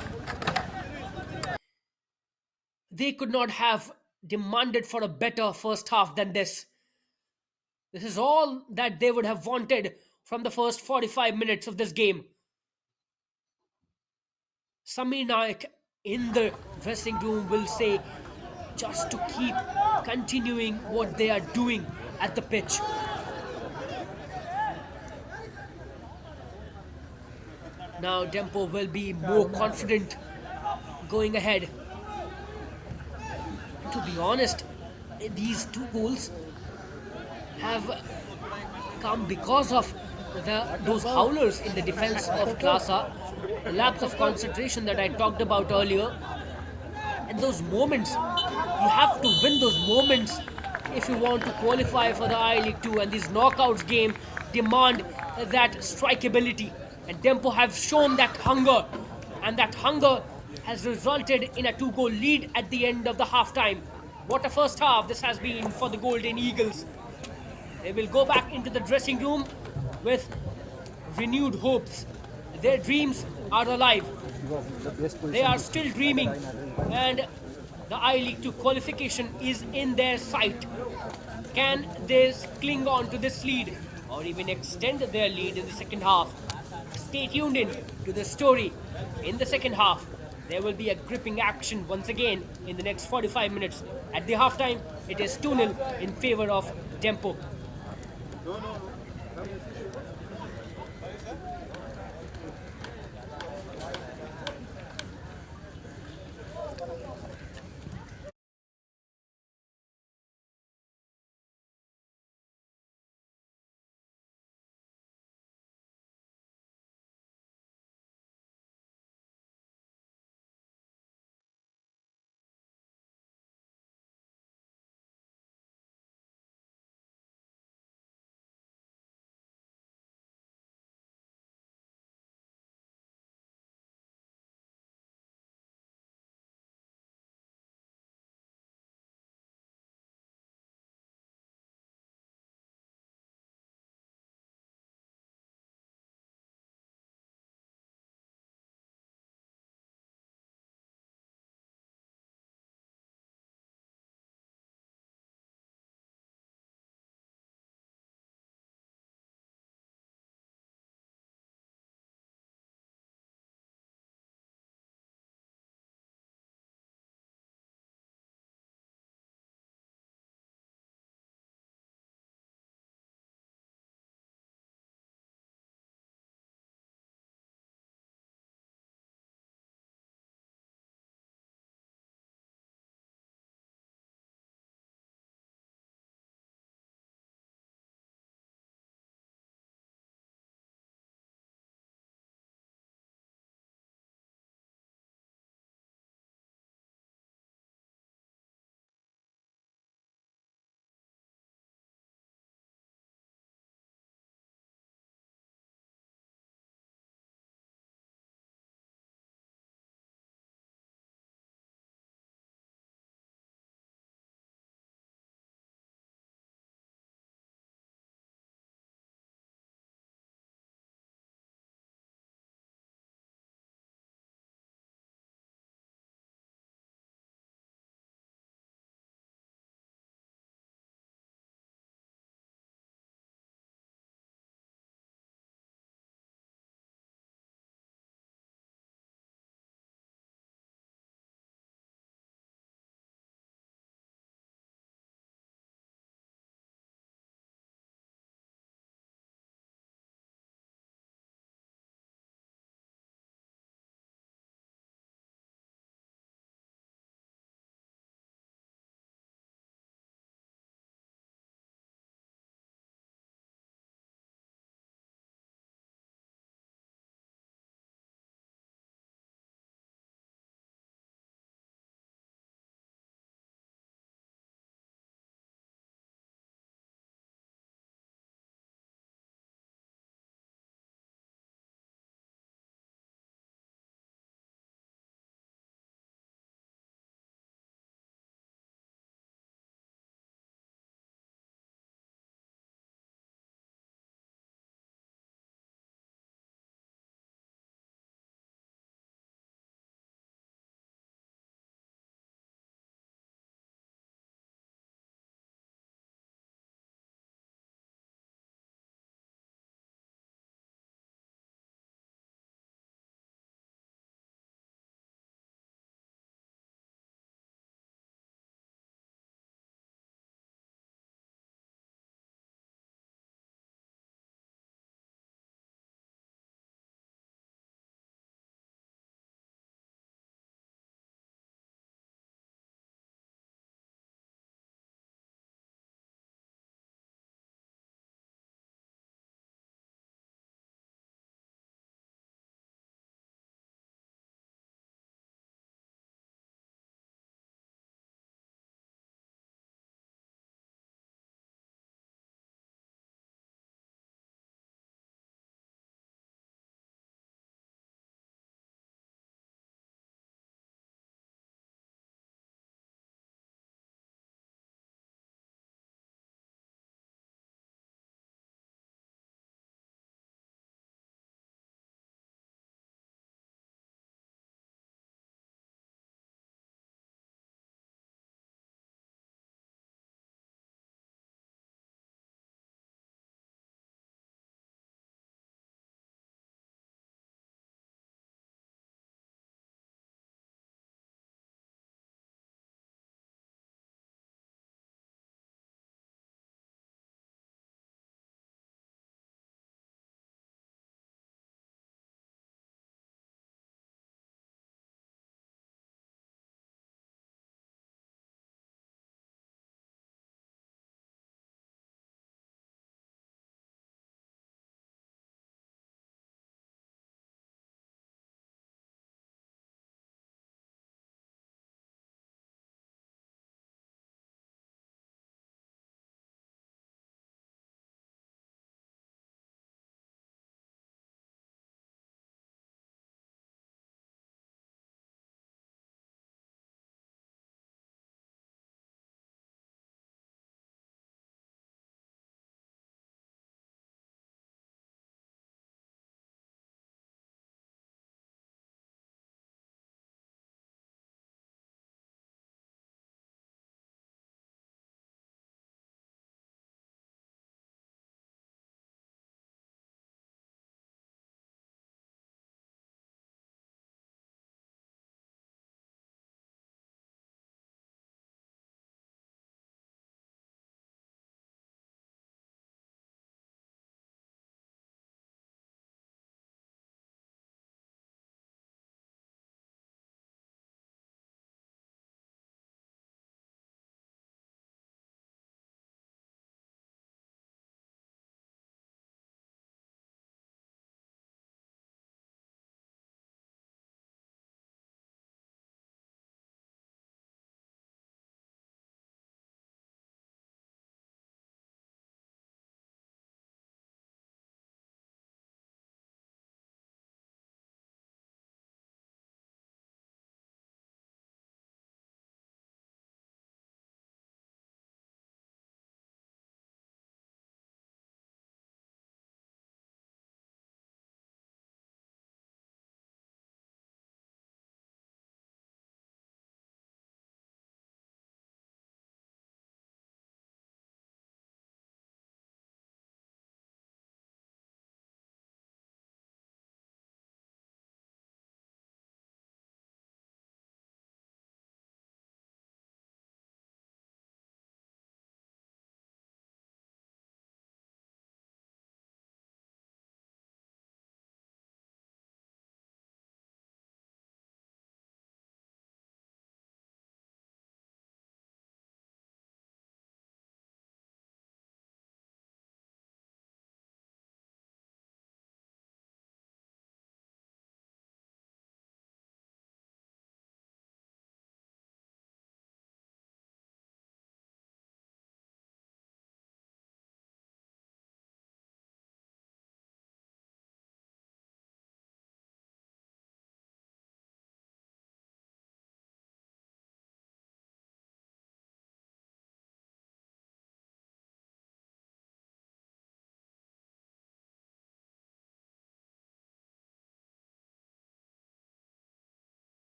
Speaker 1: They could not have demanded for a better first half than this. This is all that they would have wanted from the first 45 minutes of this game. Samir Naik in the dressing room will say just to keep continuing what they are doing at the pitch. Now Dempo will be more confident going ahead. To be honest, these two goals have come because of those howlers in the defense of KLASA, the lapse of concentration that I talked about earlier, and those moments. You have to win those moments if you want to qualify for the I League 2, and these knockouts game demand that strikeability. And Dempo have shown that hunger, and that hunger has resulted in a two-goal lead at the end of the halftime. What a first half this has been for the Golden Eagles. They will go back into the dressing room with renewed hopes. Their dreams are alive. They are still dreaming, and the I League 2 qualification is in their sight. Can they cling on to this lead or even extend their lead in the second half? Stay tuned in to the story in the second half. There will be a gripping action once again in the next 45 minutes. At the halftime, it is 2-0 in favor of Dempo.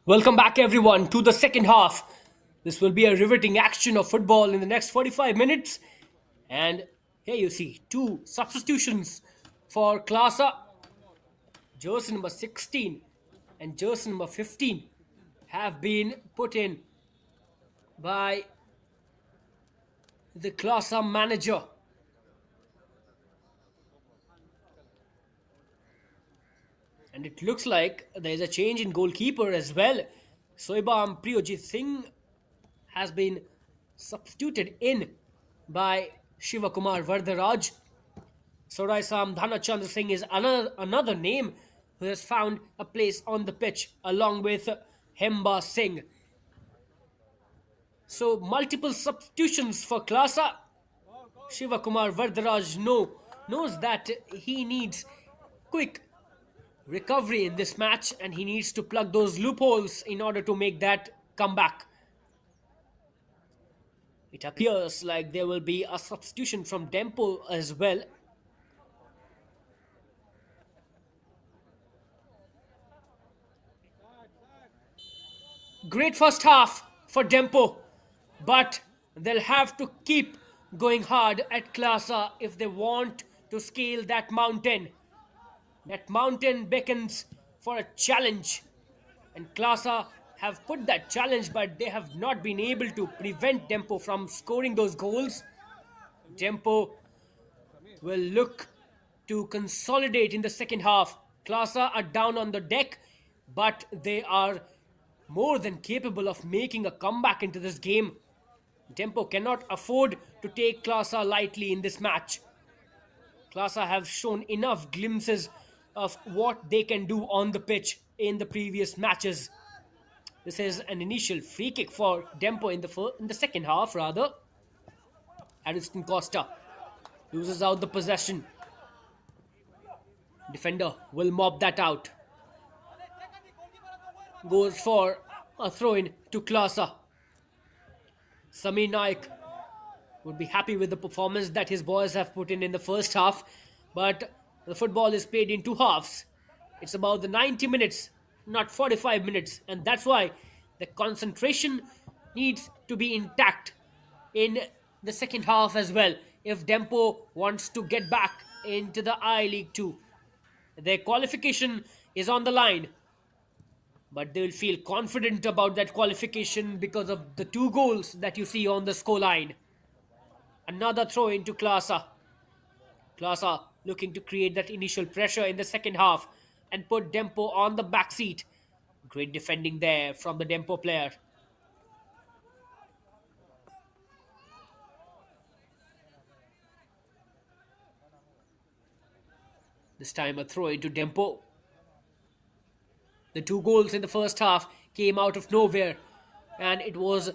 Speaker 1: Welcome back, everyone, to the second half. This will be a riveting action of football in the next 45 minutes. And here you see two substitutions for KLASA. Jersey number 16 and jersey number 15 have been put in by the KLASA manager. And it looks like there's a change in goalkeeper as well. Soibam Priyojit Singh has been substituted in by Shivakumar Vardharaj. Sorai Dhanachand Singh is another name who has found a place on the pitch along with Hemba Singh. So multiple substitutions for KLASA. Shivakumar Vardharaj knows that he needs quick recovery in this match and he needs to plug those loopholes in order to make that comeback. It appears like there will be a substitution from Dempo as well. Great first half for Dempo, but they'll have to keep going hard at KLASA if they want to scale that mountain. That mountain beckons for a challenge, and KLASA have put that challenge, but they have not been able to prevent Dempo from scoring those goals. Dempo will look to consolidate in the second half. KLASA are down on the deck, but they are more than capable of making a comeback into this game. Dempo cannot afford to take KLASA lightly in this match. KLASA have shown enough glimpses of what they can do on the pitch in the previous matches. This is an initial free kick for Dempo in the second half, rather. Ariston Costa loses out the possession. Defender will mob that out. Goes for a throw-in to KLASA. Samir Naik would be happy with the performance that his boys have put in the first half, but the football is played in two halves. It's about the 90 minutes, not 45 minutes, and that's why the concentration needs to be intact in the second half as well if Dempo wants to get back into the I-League 2. Their qualification is on the line, but they will feel confident about that qualification because of the two goals that you see on the scoreline. Another throw into KLASA. KLASA looking to create that initial pressure in the second half and put Dempo on the back seat. Great defending there from the Dempo player. This time a throw into Dempo. The two goals in the first half came out of nowhere, and it was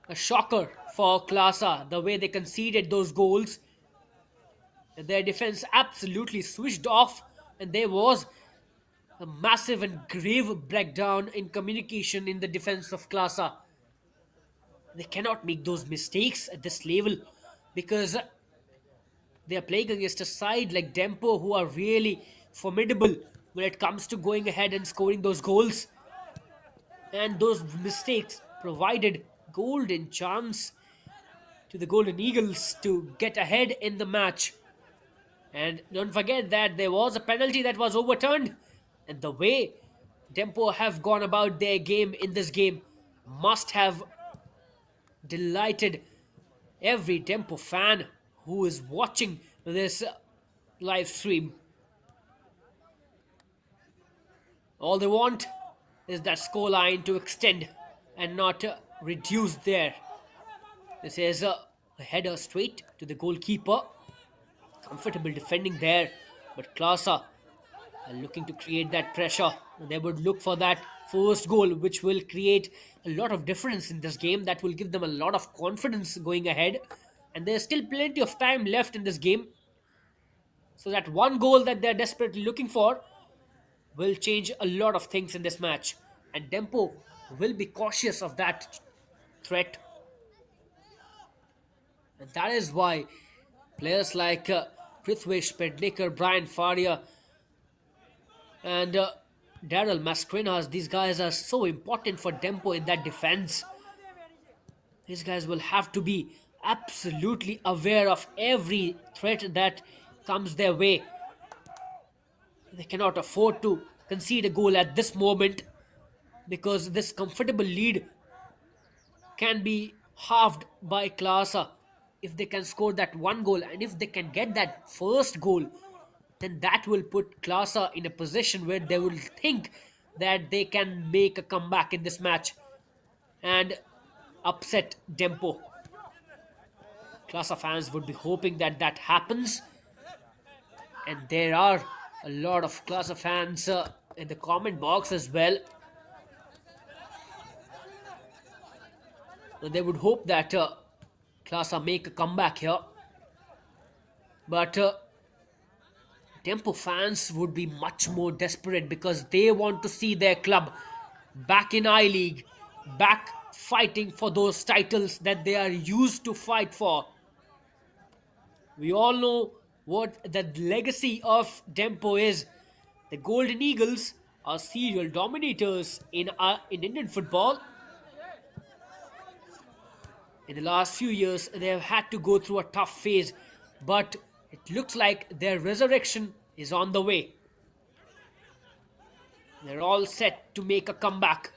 Speaker 1: a shocker for KLASA the way they conceded those goals. Their defense absolutely switched off, and there was a massive and grave breakdown in communication in the defense of KLASA. They cannot make those mistakes at this level because they are playing against a side like Dempo who are really formidable when it comes to going ahead and scoring those goals. And those mistakes provided golden chance to the Golden Eagles to get ahead in the match. And don't forget that there was a penalty that was overturned. And the way Dempo have gone about their game in this game must have delighted every Dempo fan who is watching this live stream. All they want is that scoreline to extend and not reduce there. This is a header straight to the goalkeeper. Comfortable defending there, but KLASA are looking to create that pressure. They would look for that first goal, which will create a lot of difference in this game. That will give them a lot of confidence going ahead. And there's still plenty of time left in this game. So that one goal that they're desperately looking for will change a lot of things in this match. And Dempo will be cautious of that threat. And that is why Players like Prithvish Pednekar, Brian Faria, and Daryl Mascarenas, these guys are so important for Dempo in that defense. These guys will have to be absolutely aware of every threat that comes their way. They cannot afford to concede a goal at this moment because this comfortable lead can be halved by KLASA if they can score that one goal. And if they can get that first goal, then that will put KLASA in a position where they will think that they can make a comeback in this match and upset Dempo. KLASA fans would be hoping that that happens, and there are a lot of KLASA fans in the comment box as well. They would hope that KLASA make a comeback here, but Tempo fans would be much more desperate because they want to see their club back in I League, back fighting for those titles that they are used to fight for. We all know what the legacy of Dempo is. The Golden Eagles are serial dominators in Indian football. In the last few years, they have had to go through a tough phase, but it looks like their resurrection is on the way. They're all set to make a comeback.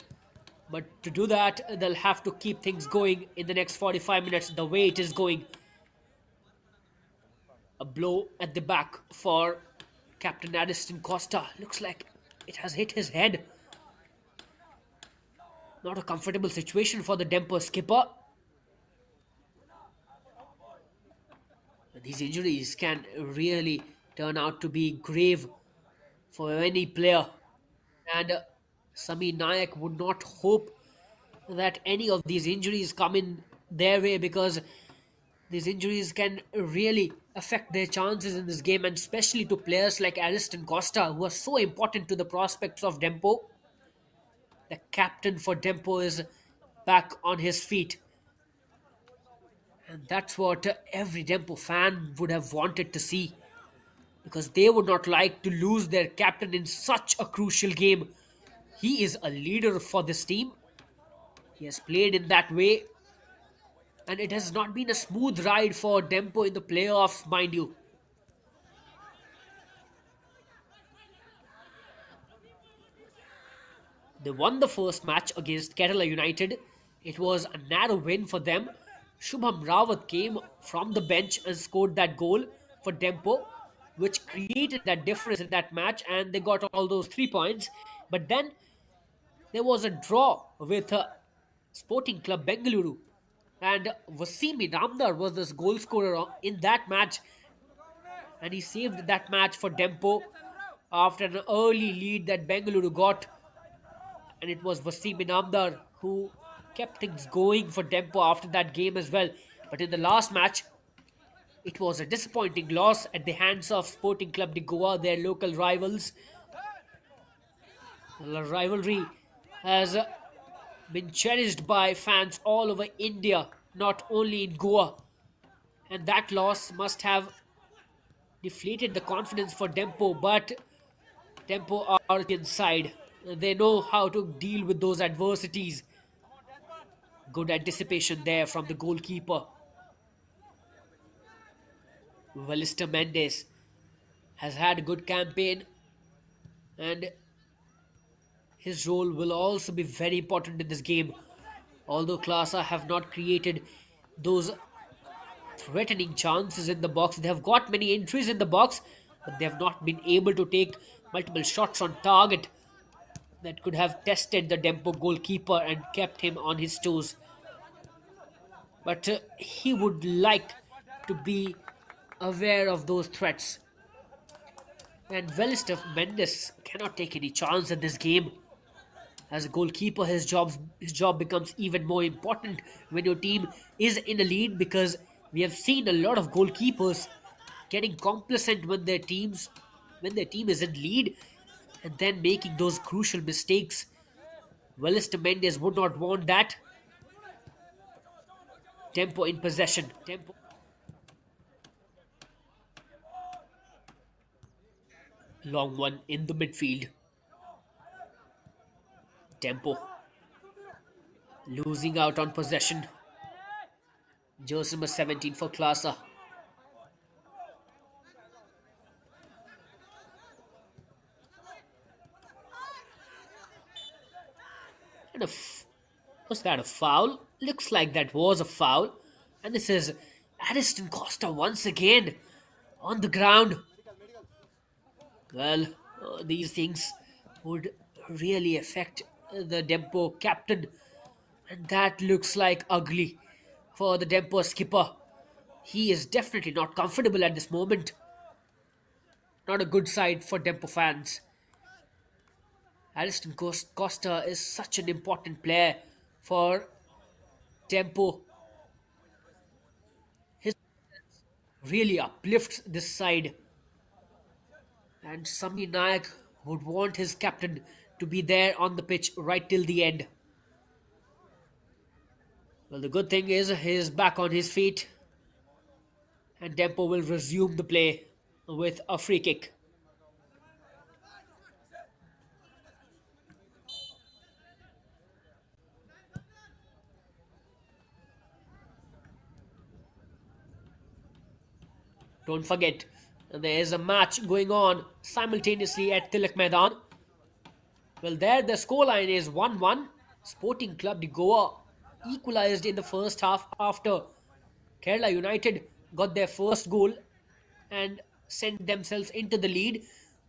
Speaker 1: But to do that, they'll have to keep things going in the next 45 minutes the way it is going. A blow at the back for Captain Addiston Costa. Looks like it has hit his head. Not a comfortable situation for the Dempo skipper. These injuries can really turn out to be grave for any player. And Sami Nayak would not hope that any of these injuries come in their way because these injuries can really affect their chances in this game, and especially to players like Ariston Costa, who are so important to the prospects of Dempo. The captain for Dempo is back on his feet. And that's what every Dempo fan would have wanted to see because they would not like to lose their captain in such a crucial game. He is a leader for this team. He has played in that way, and it has not been a smooth ride for Dempo in the playoffs, mind you. They won the first match against Kerala United. It was a narrow win for them. Shubham Rawat came from the bench and scored that goal for Dempo, which created that difference in that match, and they got all those 3 points. But then there was a draw with Sporting Club Bengaluru, and Wasimi Ramdar was this goal scorer in that match, and he saved that match for Dempo after an early lead that Bengaluru got, and it was Wasim Inamdar who kept things going for Dempo after that game as well. But in the last match, it was a disappointing loss at the hands of Sporting Club de Goa, their local rivals. The rivalry has been cherished by fans all over India, not only in Goa. And that loss must have deflated the confidence for Dempo, but Dempo are inside. They know how to deal with those adversities. Good anticipation there from the goalkeeper. Valister Mendes has had a good campaign, and his role will also be very important in this game. Although KLASA have not created those threatening chances in the box, they have got many entries in the box, but they have not been able to take multiple shots on target that could have tested the Dempo goalkeeper and kept him on his toes. But he would like to be aware of those threats. And Velister Mendes cannot take any chance in this game. As a goalkeeper, his job becomes even more important when your team is in a lead, because we have seen a lot of goalkeepers getting complacent when their team is in lead and then making those crucial mistakes. Velister Mendes would not want that. Tempo in possession. Tempo. Long one in the midfield. Tempo losing out on possession. Jersey number 17 for KLASA. And was that a foul? Looks like that was a foul. And this is Addiston Costa once again on the ground. Well, these things would really affect the Dempo captain. And that looks like ugly for the Dempo skipper. He is definitely not comfortable at this moment. Not a good side for Dempo fans. Addiston Costa is such an important player for Dempo. His really uplifts this side. And Sami Nayak would want his captain to be there on the pitch right till the end. Well, the good thing is he's back on his feet, and Dempo will resume the play with a free kick. Don't forget, there is a match going on simultaneously at Tilak Maidan. Well, there the scoreline is 1-1. Sporting Club de Goa equalized in the first half after Kerala United got their first goal and sent themselves into the lead.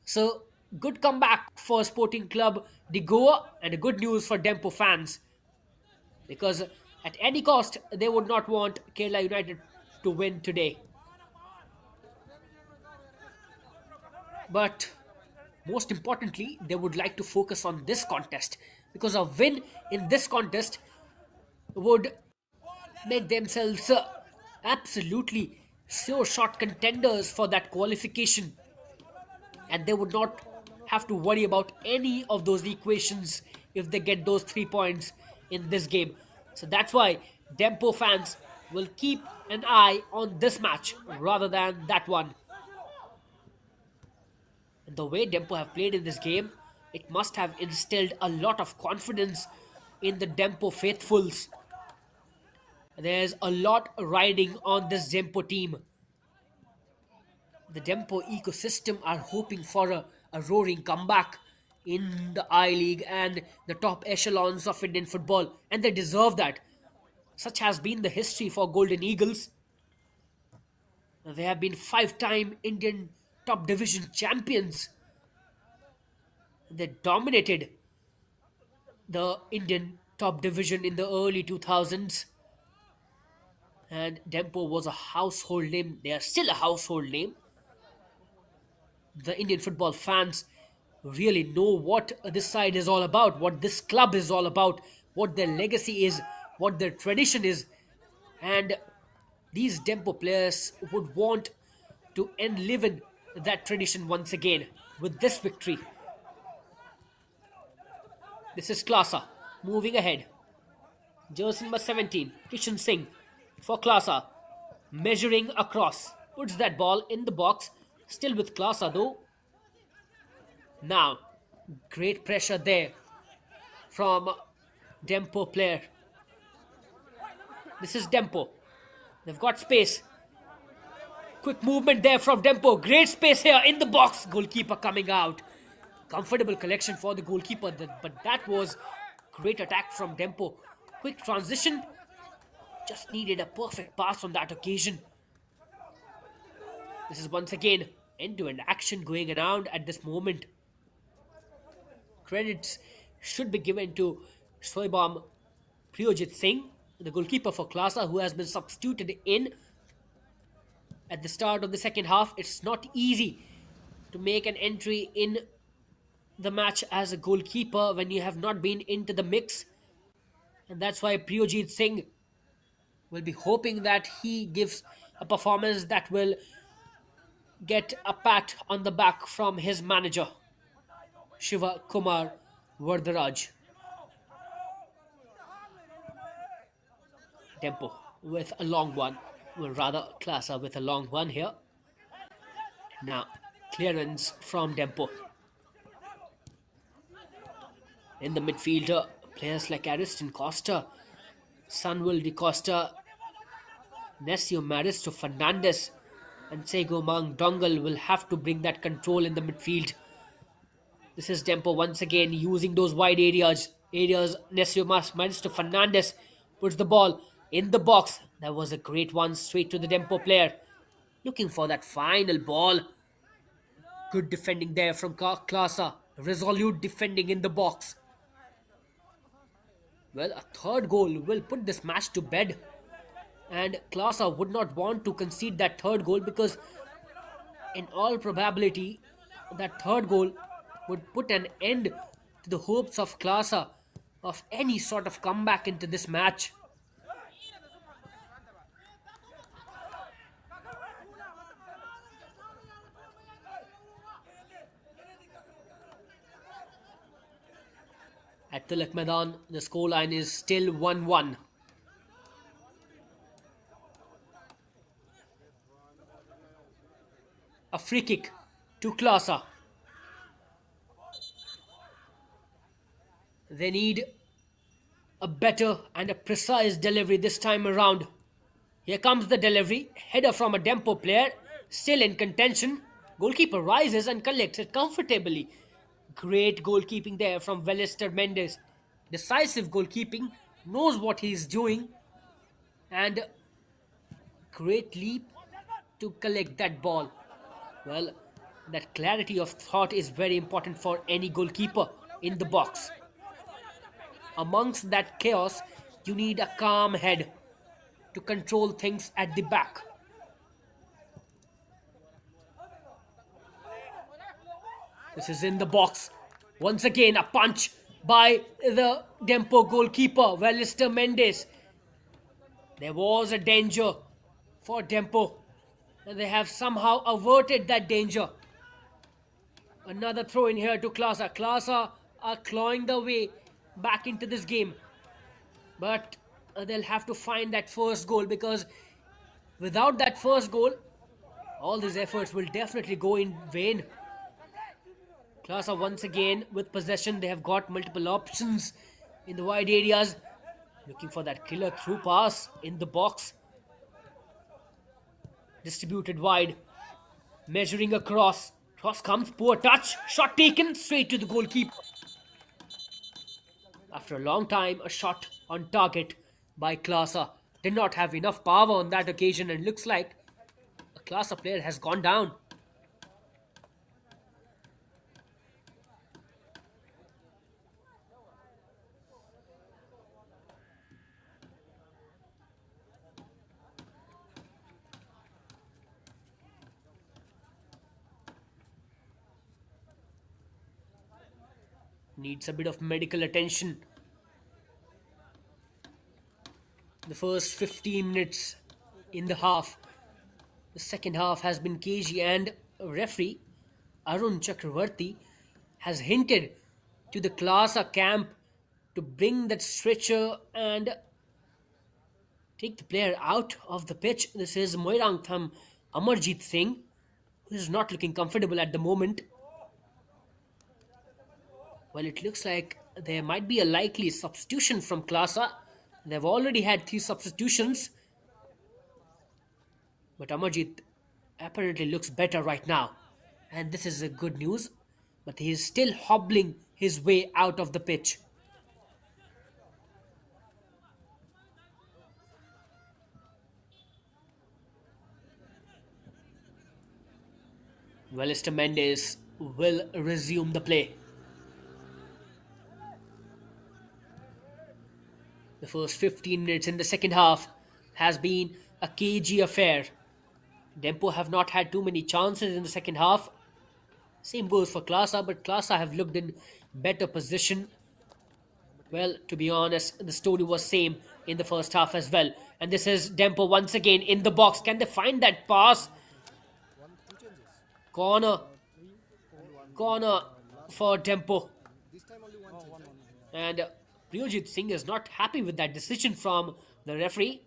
Speaker 1: So, good comeback for Sporting Club de Goa and good news for Dempo fans because at any cost they would not want Kerala United to win today. But most importantly, they would like to focus on this contest because a win in this contest would make themselves absolutely sure shot contenders for that qualification, and they would not have to worry about any of those equations if they get those 3 points in this game. So that's why Dempo fans will keep an eye on this match rather than that one. And the way Dempo have played in this game, it must have instilled a lot of confidence in the Dempo faithfuls. There's a lot riding on this Dempo team. The Dempo ecosystem are hoping for a roaring comeback in the I League and the top echelons of Indian football, and they deserve that. Such has been the history for Golden Eagles. They have been 5-time Indian top division champions. They dominated the Indian top division in the early 2000s, and Dempo was a household name. They are still a household name. The Indian football fans really know what this side is all about, what this club is all about, what their legacy is, what their tradition is, and these Dempo players would want to enliven that tradition once again with this victory. This is KLASA moving ahead. Jersey number 17, Kishan Singh for KLASA, measuring across, puts that ball in the box, still with KLASA though. Now, great pressure there from Dempo player. This is Dempo. They've got space. Quick movement there from Dempo. Great space here in the box. Goalkeeper coming out. Comfortable collection for the goalkeeper, but that was great attack from Dempo. Quick transition. Just needed a perfect pass on that occasion. This is once again end-to-end action going around at this moment. Credits should be given to Shoibam Priyojit Singh, the goalkeeper for KLASA, who has been substituted in at the start of the second half. It's not easy to make an entry in the match as a goalkeeper when you have not been into the mix. And that's why Priyojit Singh will be hoping that he gives a performance that will get a pat on the back from his manager, Shiva Kumar Vardharaj. Dempo with a long one, well, rather KLASA with a long one here. Now, clearance from Dempo. In the midfield, players like Ariston Costa, Samuel Di Costa, Nesio Maristo Fernandez, and Sego Mang Dongle will have to bring that control in the midfield. This is Dempo once again using those wide areas. Nesio Maristo Fernandez puts the ball in the box. That was a great one, straight to the Dempo player. Looking for that final ball. Good defending there from KLASA. Resolute defending in the box. Well, a third goal will put this match to bed. And KLASA would not want to concede that third goal because, in all probability, that third goal would put an end to the hopes of KLASA of any sort of comeback into this match. At Tilak Maidan, the scoreline is still 1-1. A free kick to KLASA. They need a better and a precise delivery this time around. Here comes the delivery. Header from a Dempo player. Still in contention. Goalkeeper rises and collects it comfortably. Great goalkeeping there from Velister Mendes. Decisive goalkeeping. Knows what he's doing. And great leap to collect that ball. Well, that clarity of thought is very important for any goalkeeper in the box. Amongst that chaos, you need a calm head to control things at the back. This is in the box. Once again, a punch by the Dempo goalkeeper, Velister Mendes. There was a danger for Dempo, and they have somehow averted that danger. Another throw in here to KLASA. KLASA are clawing their way back into this game. But they'll have to find that first goal, because without that first goal, all these efforts will definitely go in vain. KLASA once again with possession. They have got multiple options in the wide areas. Looking for that killer through pass in the box. Distributed wide. Measuring across. Cross comes, poor touch. Shot taken straight to the goalkeeper. After a long time, a shot on target by KLASA. Did not have enough power on that occasion, and looks like a KLASA player has gone down. Needs a bit of medical attention. The first 15 minutes in the half. The second half has been cagey, and referee Arun Chakravarti has hinted to the KLASA camp to bring that stretcher and take the player out of the pitch. This is Moirang Tham Amarjit Singh, who is not looking comfortable at the moment. Well, it looks like there might be a likely substitution from KLASA. They've already had 3 substitutions. But Amarjit apparently looks better right now. And this is a good news. But he is still hobbling his way out of the pitch. Velister Mendes will resume the play. The first 15 minutes in the second half has been a cagey affair. Dempo have not had too many chances in the second half. Same goes for KLASA, but KLASA have looked in better position. Well, to be honest, the story was same in the first half as well. And this is Dempo once again in the box. Can they find that pass? Corner for Dempo. And Priyojit Singh is not happy with that decision from the referee.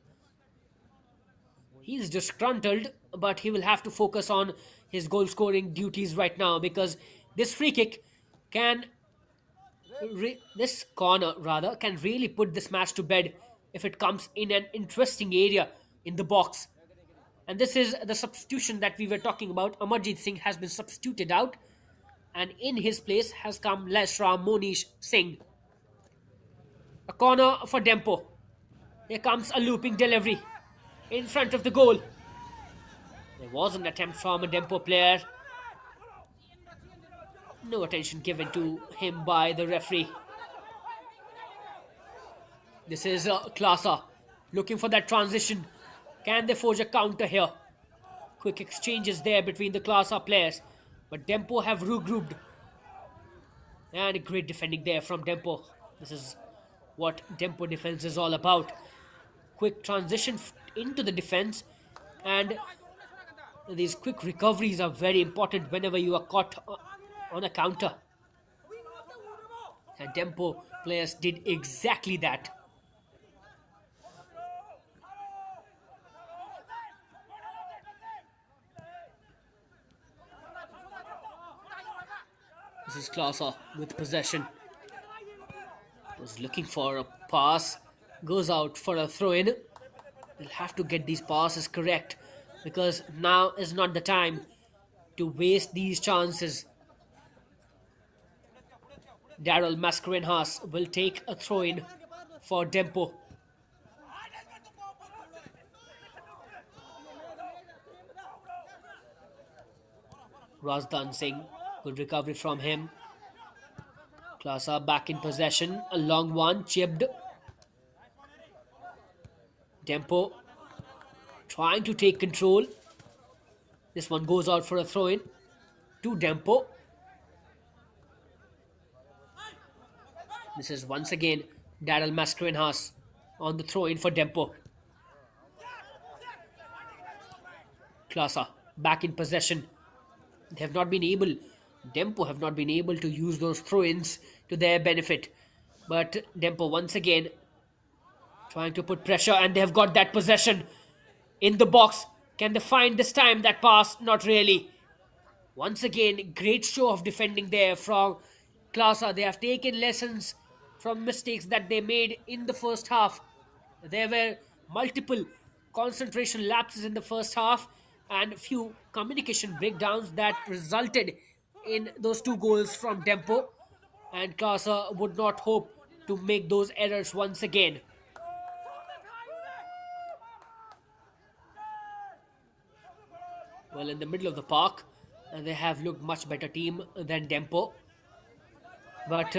Speaker 1: He's disgruntled, but he will have to focus on his goal scoring duties right now, because this free kick can this corner rather can really put this match to bed if it comes in an interesting area in the box. And this is the substitution that we were talking about. Amarjit Singh has been substituted out, and in his place has come Leshram Monish Singh. A corner for Dempo. Here comes a looping delivery in front of the goal. There was an attempt from a Dempo player. No attention given to him by the referee. This is KLASA looking for that transition. Can they forge a counter here? Quick exchanges there between the KLASA players, but Dempo have regrouped. And great defending there from Dempo. This is what Dempo defense is all about. Quick transition into the defense, and these quick recoveries are very important whenever you are caught on a counter. And Dempo players did exactly that. This is KLASA with possession. Was looking for a pass. Goes out for a throw-in. They'll have to get these passes correct, because now is not the time to waste these chances. Daryl Mascarenhas will take a throw-in for Dempo. Razdan Singh, good recovery from him. KLASA back in possession. A long one, chipped. Dempo trying to take control. This one goes out for a throw-in to Dempo. This is once again Daryl Mascarenhas on the throw-in for Dempo. KLASA back in possession. Dempo have not been able to use those throw-ins to their benefit. But Dempo once again trying to put pressure, and they have got that possession in the box. Can they find this time that pass? Not really. Once again, great show of defending there from KLASA. They have taken lessons from mistakes that they made in the first half. There were multiple concentration lapses in the first half and few communication breakdowns that resulted in those two goals from Dempo. And KLASA would not hope to make those errors once again. Well, in the middle of the park, they have looked much better team than Dempo. But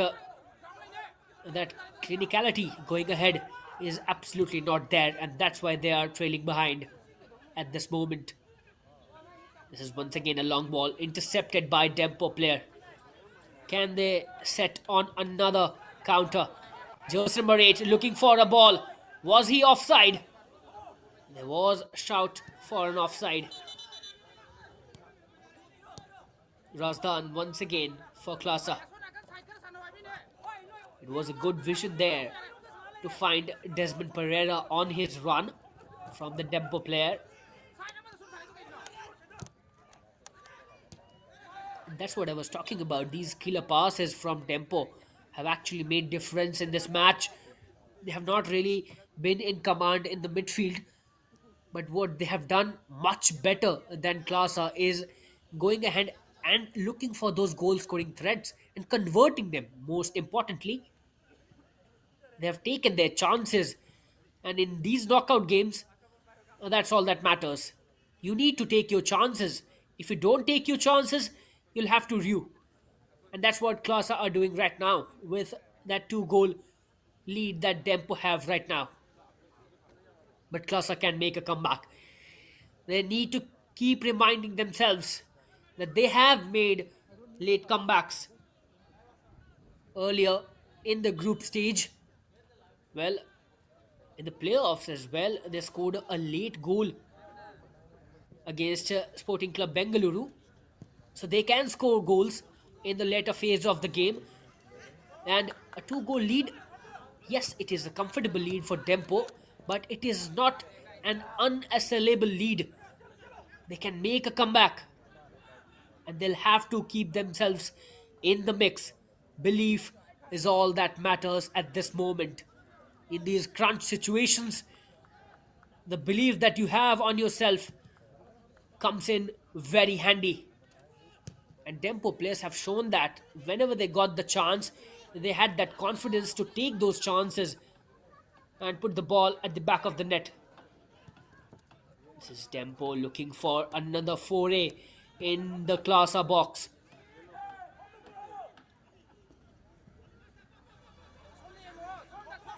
Speaker 1: that clinicality going ahead is absolutely not there, and that's why they are trailing behind at this moment. This is once again a long ball intercepted by Dempo player. Can they set on another counter? Jersey number 8 looking for a ball. Was he offside? There was a shout for an offside. Razdan once again for KLASA. It was a good vision there to find Desmond Pereira on his run from the Dempo player. And that's what I was talking about. These killer passes from Dempo have actually made difference in this match. They have not really been in command in the midfield, but what they have done much better than KLASA is going ahead and looking for those goal scoring threats and converting them. Most importantly, they have taken their chances, and in these knockout games, that's all that matters. You need to take your chances. If you don't take your chances, you'll have to rue. And that's what KLASA are doing right now with that 2-goal lead that Dempo have right now. But KLASA can make a comeback. They need to keep reminding themselves that they have made late comebacks earlier in the group stage. Well, in the playoffs as well, they scored a late goal against Sporting Club Bengaluru. So they can score goals in the later phase of the game. And a 2-goal lead, yes, it is a comfortable lead for Dempo, but it is not an unassailable lead. They can make a comeback. and they'll have to keep themselves in the mix. Belief is all that matters at this moment. In these crunch situations, the belief that you have on yourself comes in very handy. And Dempo players have shown that whenever they got the chance, they had that confidence to take those chances and put the ball at the back of the net. This is Dempo looking for another foray in the KLASA box.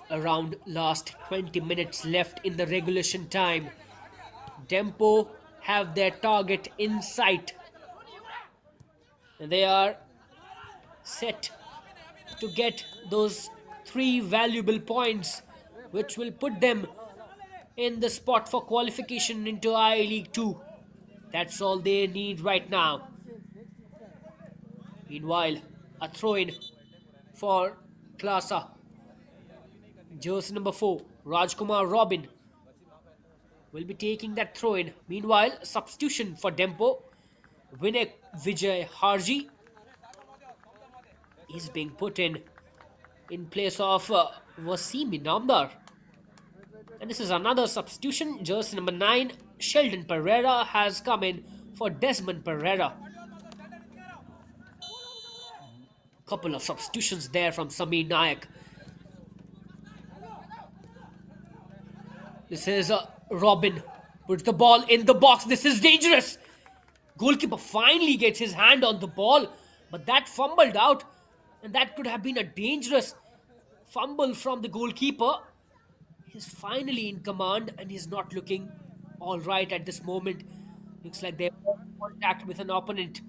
Speaker 1: Around last 20 minutes left in the regulation time. Dempo have their target in sight. They are set to get those three valuable points, which will put them in the spot for qualification into I League 2. That's all they need right now. Meanwhile, a throw in for KLASA. Jersey number 4, Rajkumar Robin, will be taking that throw in. Meanwhile, substitution for Dempo. Vinay Vijay Harji is being put in place of Wasim Inamdar. And this is another substitution. Jersey number 9, Sheldon Pereira, has come in for Desmond Pereira. Couple of substitutions there from Samir Nayak. This is Robin. Puts the ball in the box. This is dangerous. Goalkeeper finally gets his hand on the ball, but that fumbled out, and that could have been a dangerous fumble from the goalkeeper. He's finally in command, and he's not looking all right at this moment. Looks like they're in contact with an opponent.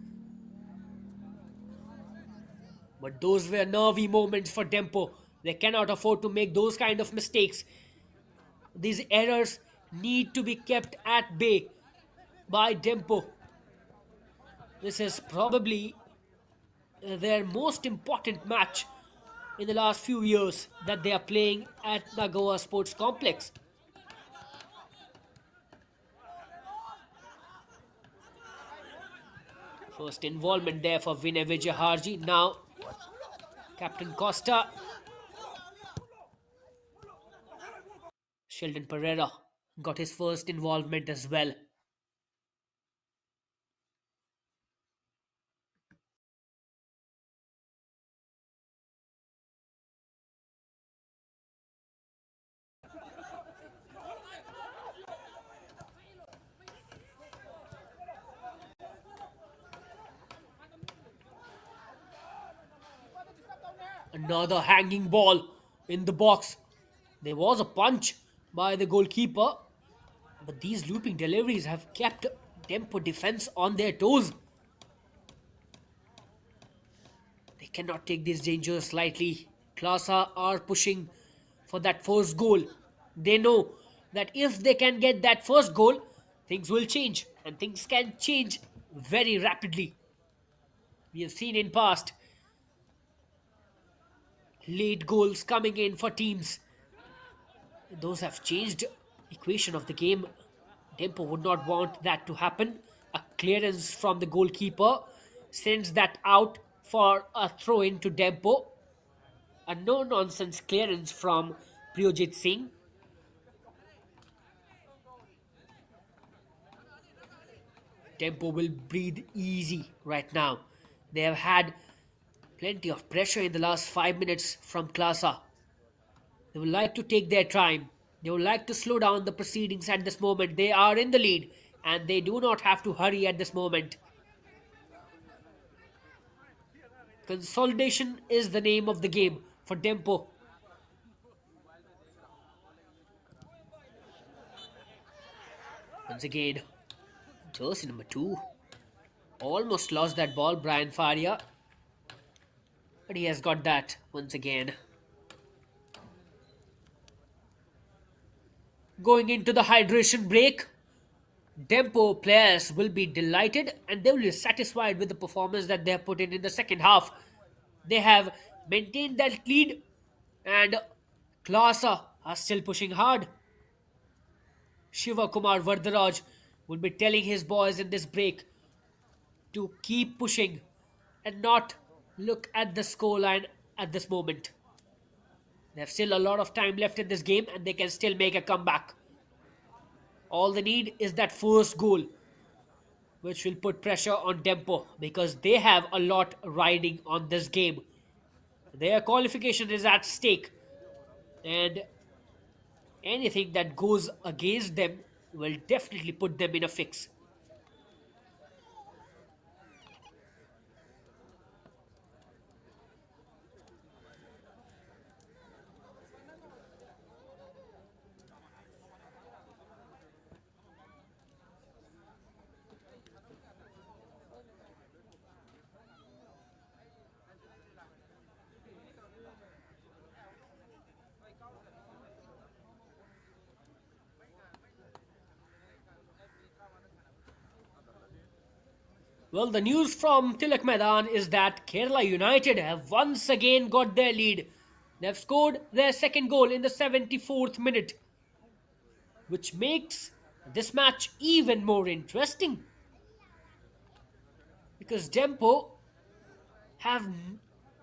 Speaker 1: But those were nervy moments for Dempo. They cannot afford to make those kind of mistakes. These errors need to be kept at bay by Dempo. This is probably their most important match in the last few years that they are playing at Nagoa Sports Complex. First involvement there for Vinay Vijay Harji. Now, Captain Costa. Sheldon Pereira got his first involvement as well. Another hanging ball in the box. There was a punch by the goalkeeper, but these looping deliveries have kept Dempo defense on their toes. They cannot take these dangers lightly. KLASA are pushing for that first goal. They know that if they can get that first goal, things will change, and things can change very rapidly. We have seen in past late goals coming in for teams. Those have changed equation of the game. Dempo would not want that to happen. A clearance from the goalkeeper sends that out for a throw in to Dempo. A no-nonsense clearance from Priyojit Singh. Dempo will breathe easy right now. They have had plenty of pressure in the last 5 minutes from KLASA. They would like to take their time. They would like to slow down the proceedings at this moment. They are in the lead, and they do not have to hurry at this moment. Consolidation is the name of the game for Dempo. Once again, jersey number 2 almost lost that ball, Brian Faria, but he has got that once again. Going into the hydration break, Dempo players will be delighted and they will be satisfied with the performance that they have put in the second half. They have maintained that lead, and KLASA are still pushing hard. Shiva Kumar Vardaraj will be telling his boys in this break to keep pushing and not look at the scoreline at this moment. They have still a lot of time left in this game and they can still make a comeback. All they need is that first goal, which will put pressure on Dempo because they have a lot riding on this game. Their qualification is at stake, and anything that goes against them will definitely put them in a fix. Well, the news from Tilak Maidan is that Kerala United have once again got their lead. They've scored their second goal in the 74th minute, which makes this match even more interesting because Dempo have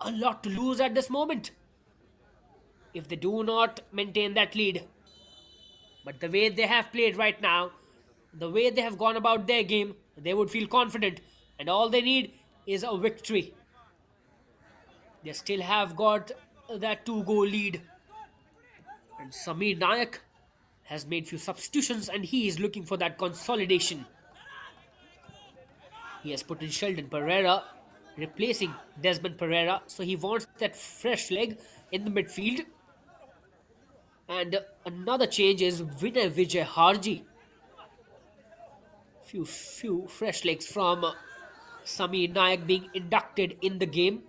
Speaker 1: a lot to lose at this moment if they do not maintain that lead. But the way they have played right now, the way they have gone about their game, they would feel confident, and all they need is a victory. They still have got that two-goal lead, and Samir Nayak has made few substitutions, and he is looking for that consolidation. He has put in Sheldon Pereira, replacing Desmond Pereira, so he wants that fresh leg in the midfield. And another change is Vinay Vijay Harji. Few fresh legs from Samir Nayak being inducted in the game.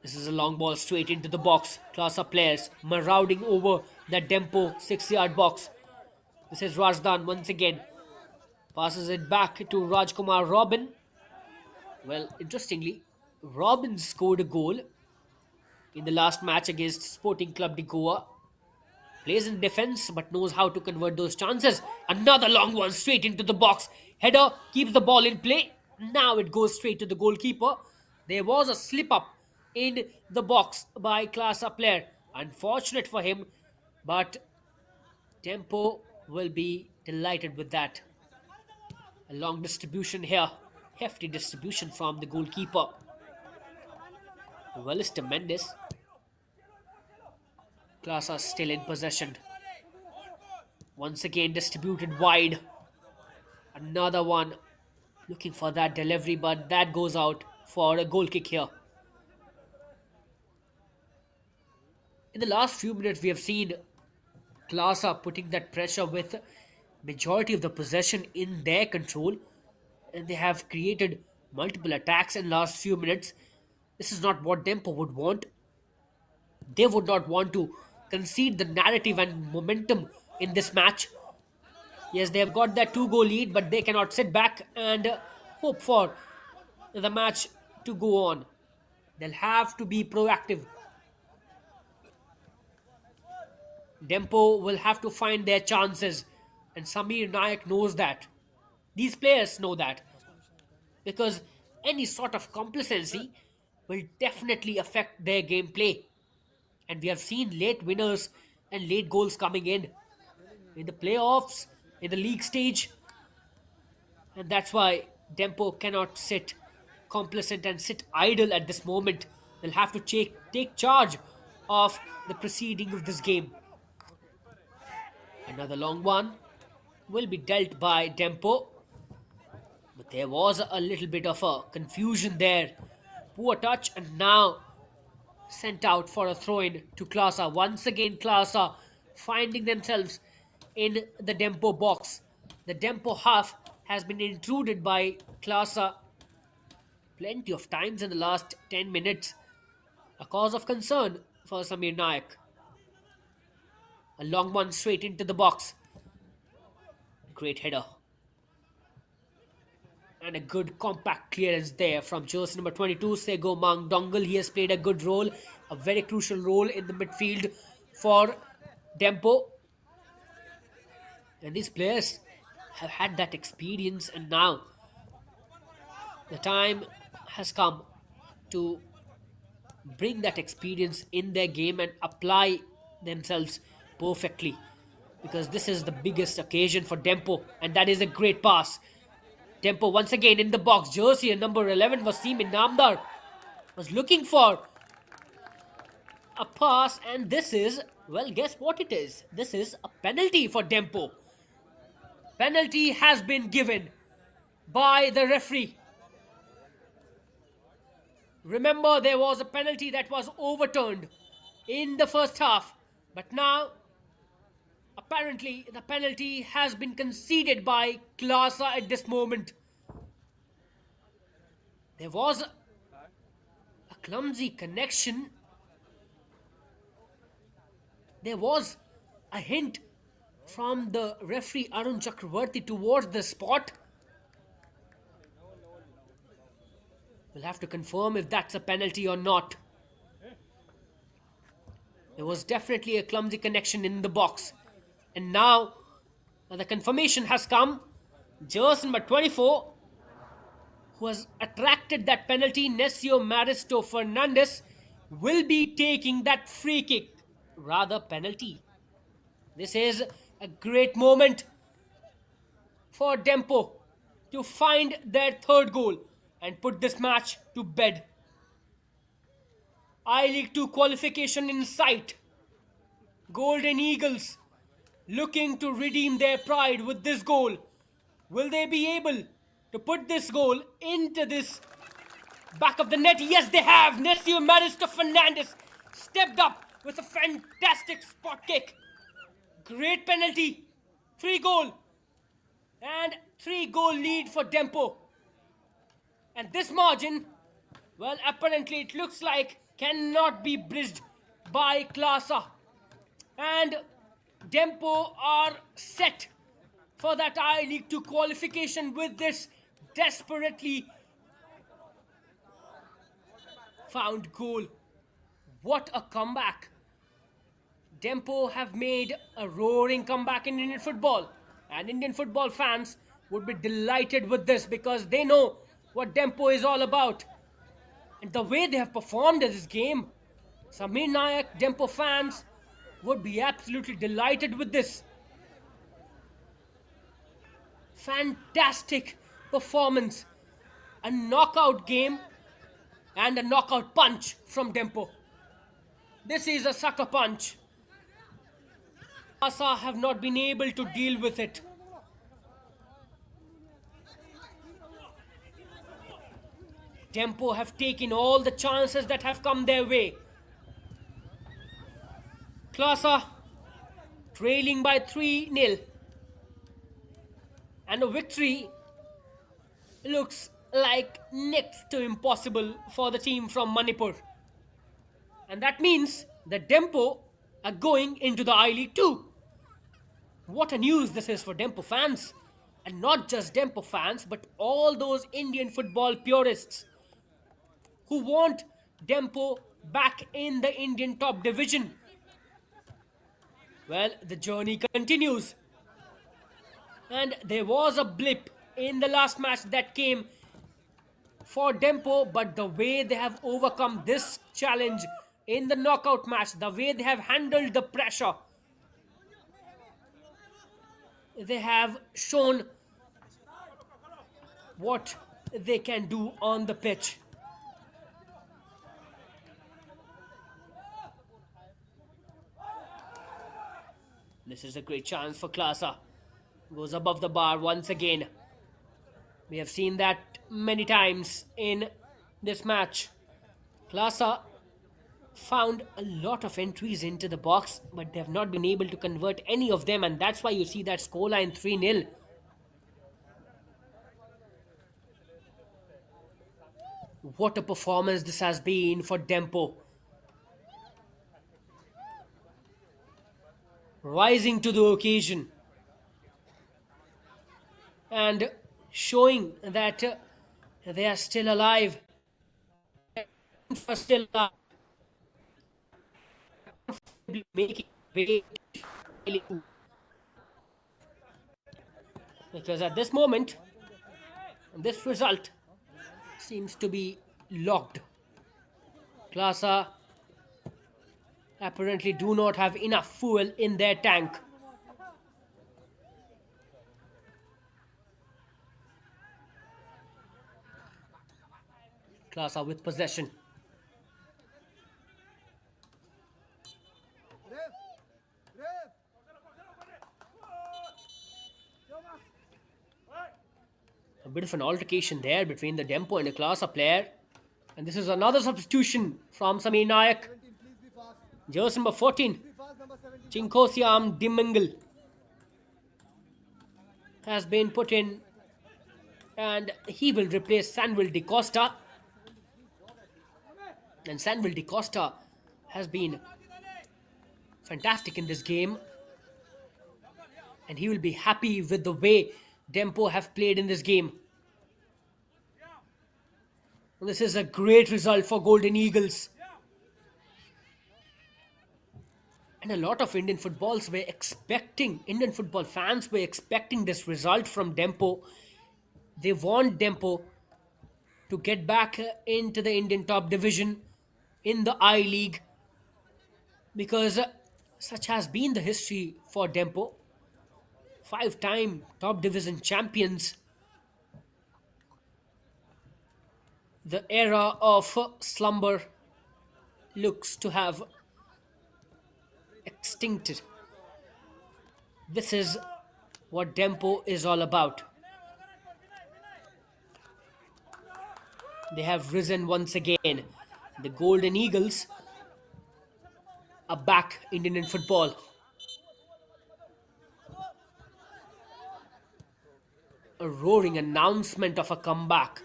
Speaker 1: This is a long ball straight into the box. KLASA players marauding over the Dempo 6-yard box. This is Rajdan once again. Passes it back to Rajkumar Robin. Well, interestingly, Robin scored a goal in the last match against Sporting Club de Goa. Plays in defense but knows how to convert those chances. Another long one straight into the box. Header keeps the ball in play. Now it goes straight to the goalkeeper. There was a slip up in the box by KLASA player. Unfortunate for him, but Tempo will be delighted with that. A long distribution here. Hefty distribution from the goalkeeper. Well, it's tremendous. KLASA still in possession. Once again distributed wide. Another one looking for that delivery, but that goes out for a goal kick here. In the last few minutes, we have seen KLASA putting that pressure with majority of the possession in their control, and they have created multiple attacks in last few minutes. This is not what Dempo would want. They would not want to concede the narrative and momentum in this match. Yes, they have got that two-goal lead, but they cannot sit back and hope for the match to go on. They'll have to be proactive. Dempo will have to find their chances, and Samir Nayak knows that. These players know that because any sort of complacency will definitely affect their gameplay. And we have seen late winners and late goals coming in the playoffs, in the league stage, and that's why Dempo cannot sit complacent and sit idle at this moment. They'll have to take charge of the proceeding of this game. Another long one will be dealt by Dempo, but there was a little bit of a confusion there. Poor touch, and now sent out for a throw-in to KLASA. Once again, KLASA finding themselves in the Dempo box. The Dempo half has been intruded by KLASA plenty of times in the last 10 minutes. A cause of concern for Samir Nayak. A long one straight into the box. Great header. And a good compact clearance there from jersey number 22, Sego Mang Dongle. He has played a good role, a very crucial role in the midfield for Dempo. And these players have had that experience, and now the time has come to bring that experience in their game and apply themselves perfectly, because this is the biggest occasion for Dempo, and that is a great pass. Dempo once again in the box. Jersey and number 11 Wasim Namdar was looking for a pass, and this is, well, guess what it is? This is a penalty for Dempo. Penalty has been given by the referee. Remember, there was a penalty that was overturned in the first half, but now apparently the penalty has been conceded by KLASA at this moment. There was a clumsy connection. There was a hint from the referee Arun Chakravarti towards the spot. We'll have to confirm if that's a penalty or not. There was definitely a clumsy connection in the box. And now the confirmation has come. Jersey number 24, who has attracted that penalty, Necio Maristo Fernandez, will be taking that free kick, rather penalty. This is a great moment for Dempo to find their third goal and put this match to bed. I-League 2 qualification in sight. Golden Eagles looking to redeem their pride with this goal. Will they be able to put this goal into this back of the net? Yes, they have. Necio Maristo Fernandez stepped up with a fantastic spot kick. Great penalty. 3-goal. And 3-goal lead for Dempo. And this margin, well, apparently it looks like cannot be bridged by KLASA. And Dempo are set for that I-League 2 qualification with this desperately found goal. What a comeback. Dempo have made a roaring comeback in Indian football. And Indian football fans would be delighted with this because they know what Dempo is all about. And the way they have performed in this game, Samir Nayak Dempo fans would be absolutely delighted with this. Fantastic performance. A knockout game and a knockout punch from Dempo. This is a sucker punch. KLASA have not been able to deal with it. Dempo have taken all the chances that have come their way. KLASA trailing by 3-0. And a victory looks like next to impossible for the team from Manipur. And that means that Dempo are going into the I-League 2. What a news this is for Dempo fans. And not just Dempo fans, but all those Indian football purists who want Dempo back in the Indian top division. Well, the journey continues. And there was a blip in the last match that came for Dempo, but the way they have overcome this challenge in the knockout match, the way they have handled the pressure, they have shown what they can do on the pitch. This is a great chance for KLASA. Goes above the bar once again. We have seen that many times in this match. KLASA found a lot of entries into the box, but they have not been able to convert any of them, and that's why you see that scoreline 3-0. What a performance this has been for Dempo. Rising to the occasion and showing that they are still alive. Still alive. Making way. because at this moment, this result seems to be locked. KLASA apparently do not have enough fuel in their tank. KLASA with possession. A bit of an altercation there between the Dempo and the KLASA player. And this is another substitution from Samir Nayak. Jersey number 14, Chinkosiam Dimangal, has been put in, and he will replace Sanville De Costa. And Sanville De Costa has been fantastic in this game, and he will be happy with the way Dempo have played in this game. And this is a great result for Golden Eagles. And a lot of Indian football fans were expecting this result from Dempo. They want Dempo to get back into the Indian top division in the I League, because such has been the history for Dempo. 5-time top division champions. The era of slumber looks to have extincted. This is what Dempo is all about. They have risen once again. The Golden Eagles are back in Indian football. A roaring announcement of a comeback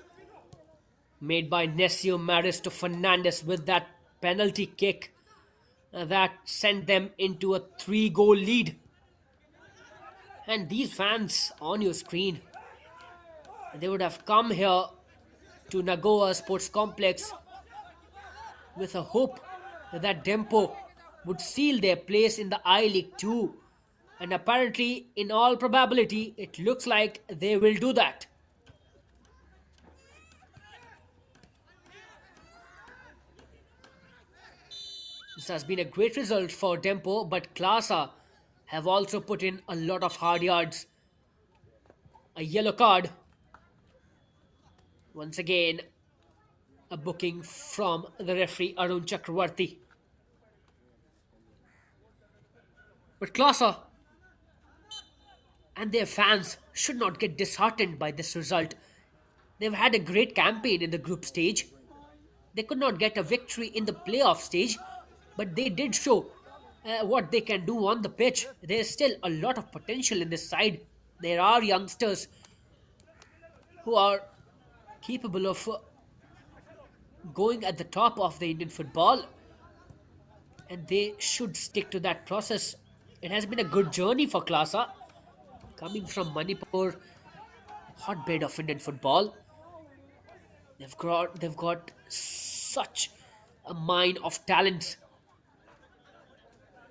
Speaker 1: made by Necio Maristo Fernandez with that penalty kick that sent them into a 3-goal lead. And these fans on your screen, they would have come here to Nagoa Sports Complex with a hope that Dempo would seal their place in the I League 2. And apparently, in all probability, it looks like they will do that. This has been a great result for Dempo, but KLASA have also put in a lot of hard yards. A yellow card. Once again, a booking from the referee Arun Chakravarti. But KLASA and their fans should not get disheartened by this result. They've had a great campaign in the group stage. They could not get a victory in the playoff stage, but they did show what they can do on the pitch. There's still a lot of potential in this side. There are youngsters who are capable of going at the top of the Indian football, and they should stick to that process. It has been a good journey for KLASA, coming from Manipur, hotbed of Indian football. They've got such a mine of talents.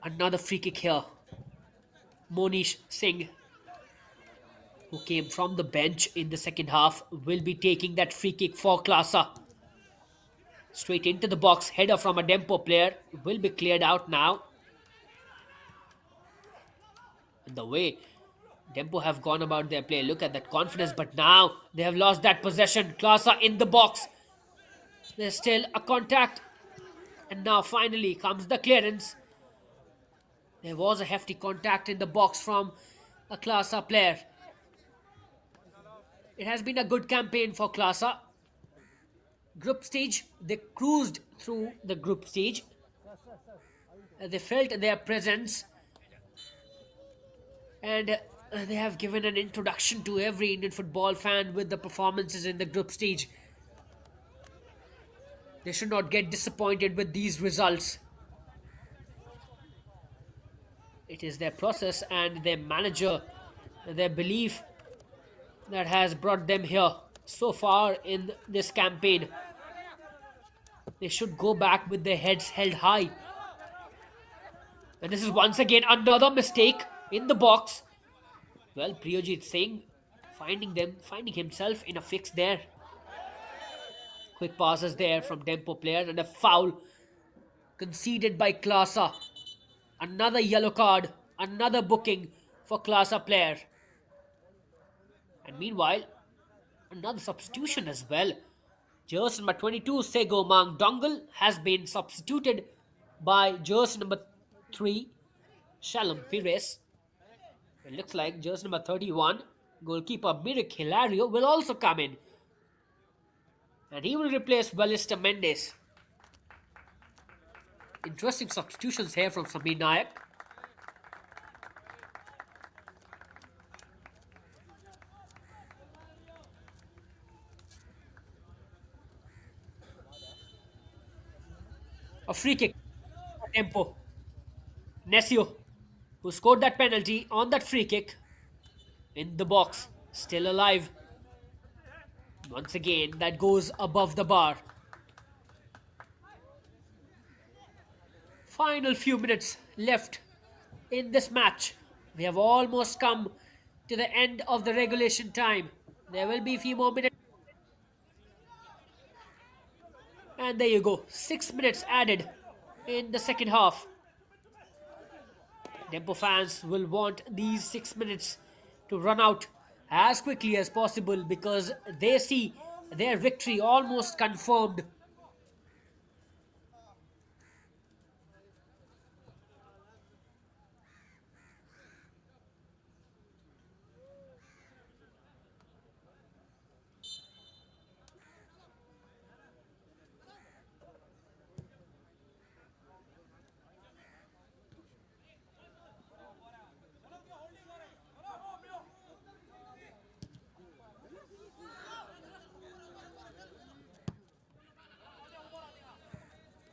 Speaker 1: Another free kick here. Monish Singh, who came from the bench in the second half, will be taking that free kick for KLASA. Straight into the box, header from a Dempo player will be cleared out now. And the way Dempo have gone about their play, look at that confidence, but now they have lost that possession. KLASA in the box. There's still a contact, and now finally comes the clearance. There was a hefty contact in the box from a KLASA player. It has been a good campaign for KLASA. Group stage, they cruised through the group stage. They felt their presence, and they have given an introduction to every Indian football fan with the performances in the group stage. They should not get disappointed with these results. It is their process and their manager, their belief that has brought them here so far in this campaign. They should go back with their heads held high. And this is once again another mistake in the box. Well, Priyojit Singh finding himself in a fix there. Quick passes there from Dempo player and a foul conceded by KLASA. Another yellow card, another booking for KLASA player. And meanwhile, another substitution as well. Jersey number 22, Sego Mang Dongle, has been substituted by jersey number 3, Shalom Pires. It looks like jersey number 31, goalkeeper Mirik Hilario, will also come in. And he will replace Ballista Mendes. Interesting substitutions here from Samir Nayak. A free kick for Dempo. Nesio, who scored that penalty on that free kick, in the box, still alive. Once again, that goes above the bar. Final few minutes left in this match. We have almost come to the end of the regulation time. There will be a few more minutes. And there you go. 6 minutes added in the second half. Dempo fans will want these 6 minutes to run out as quickly as possible because they see their victory almost confirmed.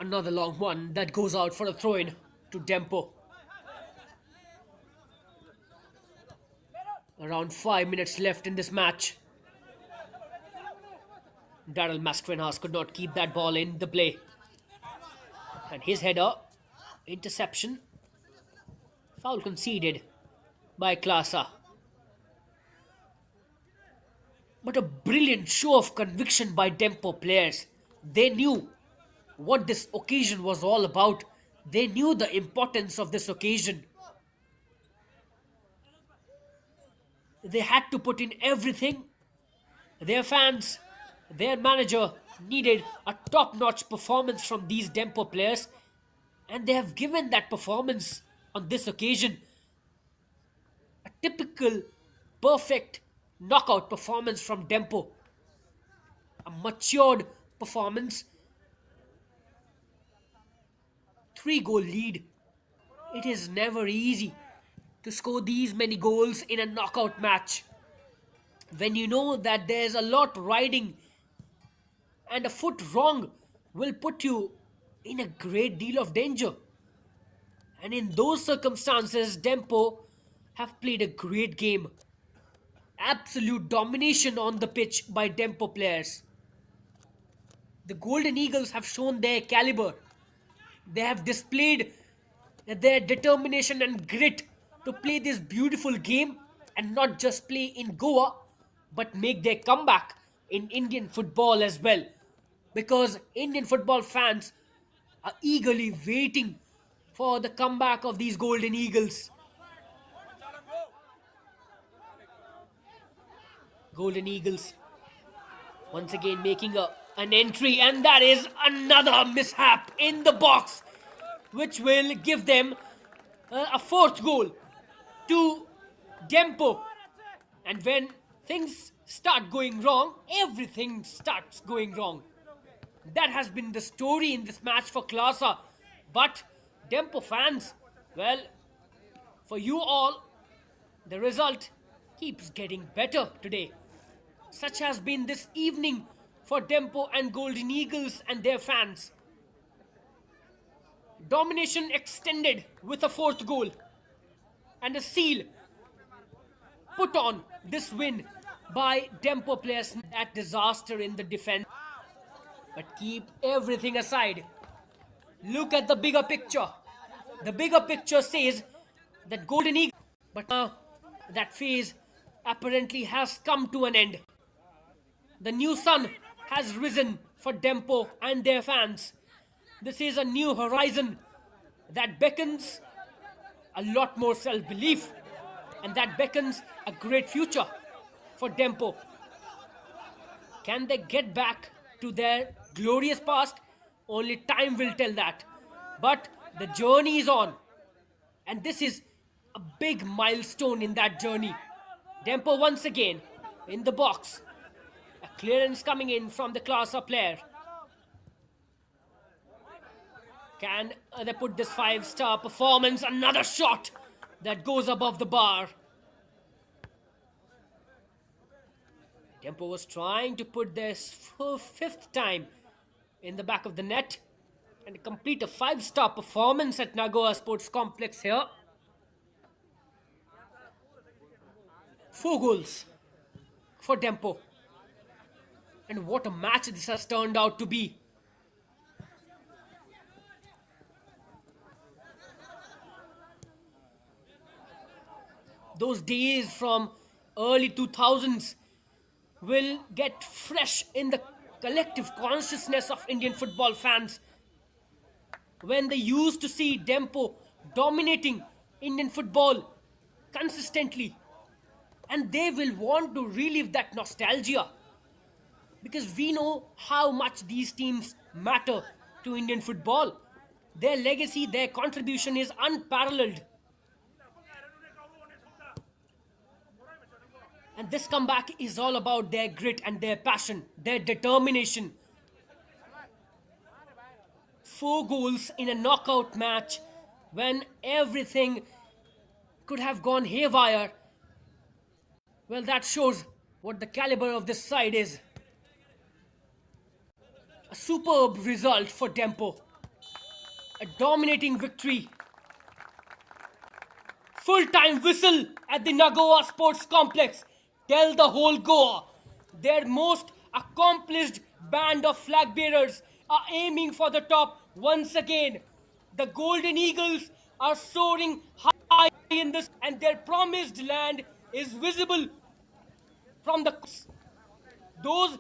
Speaker 1: Another long one that goes out for a throw-in to Dempo. Around 5 minutes left in this match. Daryl Mascarenhas could not keep that ball in the play. And his header, interception, foul conceded by KLASA. But a brilliant show of conviction by Dempo players. They knew what this occasion was all about. They knew the importance of this occasion. They had to put in everything. Their fans, their manager needed a top-notch performance from these Dempo players, and they have given that performance on this occasion. A typical, perfect knockout performance from Dempo. A matured performance. 3-goal lead. It is never easy to score these many goals in a knockout match when you know that there's a lot riding and a foot wrong will put you in a great deal of danger. And in those circumstances, Dempo have played a great game. Absolute domination on the pitch by Dempo players. The Golden Eagles have shown their caliber. They have displayed their determination and grit to play this beautiful game and not just play in Goa, but make their comeback in Indian football as well. Because Indian football fans are eagerly waiting for the comeback of these Golden Eagles. Golden Eagles once again making an entry, and that is another mishap in the box, which will give them a fourth goal to Dempo. And when things start going wrong, everything starts going wrong. That has been the story in this match for KLASA. But Dempo fans, well, for you all, the result keeps getting better today. Such has been this evening for Dempo and Golden Eagles and their fans. Domination extended with a fourth goal and a seal put on this win by Dempo players. That disaster in the defense. But keep everything aside. Look at the bigger picture. The bigger picture says that Golden Eagles, but now that phase apparently has come to an end. The new sun has risen for Dempo and their fans. This is a new horizon that beckons a lot more self belief and that beckons a great future for Dempo. Can they get back to their glorious past? Only time will tell that. But the journey is on, and this is a big milestone in that journey. Dempo once again in the box. A clearance coming in from the KLASA player. Can they put this 5-star performance? Another shot that goes above the bar. Dempo was trying to put this for fifth time in the back of the net and complete a 5-star performance at Nagoya Sports Complex here. 4 goals for Dempo. And what a match this has turned out to be. Those days from early 2000s will get fresh in the collective consciousness of Indian football fans when they used to see Dempo dominating Indian football consistently, and they will want to relive that nostalgia because we know how much these teams matter to Indian football. Their legacy, their contribution is unparalleled. And this comeback is all about their grit and their passion, their determination. 4 goals in a knockout match when everything could have gone haywire. Well, that shows what the caliber of this side is. A superb result for Dempo. A dominating victory. Full-time whistle at the Nagoya Sports Complex. Tell the whole Goa. Their most accomplished band of flag bearers are aiming for the top once again. The Golden Eagles are soaring high in this, and their promised land is visible from the coast. Those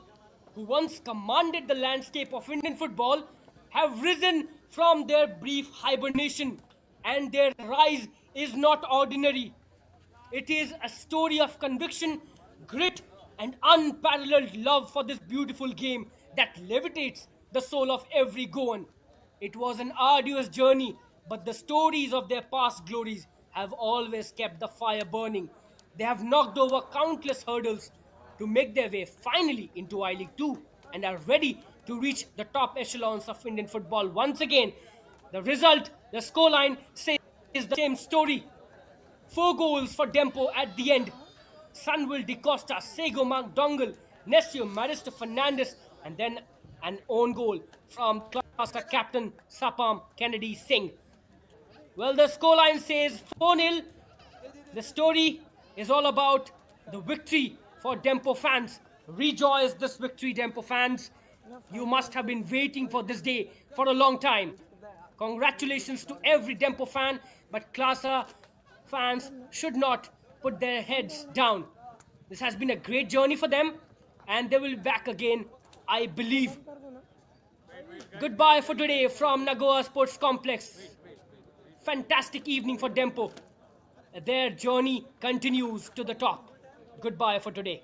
Speaker 1: who once commanded the landscape of Indian football have risen from their brief hibernation, and their rise is not ordinary. It is a story of conviction, grit, and unparalleled love for this beautiful game that levitates the soul of every Goan. It was an arduous journey, but the stories of their past glories have always kept the fire burning. They have knocked over countless hurdles to make their way finally into I League 2 and are ready to reach the top echelons of Indian football once again. The result, the scoreline says the same story. 4 goals for Dempo at the end. Sunwil De Costa, Sego Dongle, Nesio Maristo Fernandez, and then an own goal from KLASA captain Sapam Kennedy Singh. Well, the scoreline says 4-0. The story is all about the victory for Dempo fans. Rejoice this victory, Dempo fans. You must have been waiting for this day for a long time. Congratulations to every Dempo fan, but KLASA fans should not put their heads down. This has been a great journey for them, and they will be back again, I believe. Goodbye for today from Nagoya Sports Complex. Fantastic evening for Dempo. Their journey continues to the top. Goodbye for today.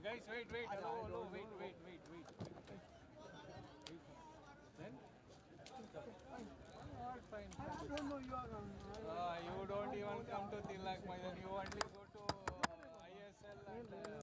Speaker 2: Guys, wait. Hello, wait. Then? All fine. I don't know you are. You don't even come to Tilak, Mayan. You only go to ISL and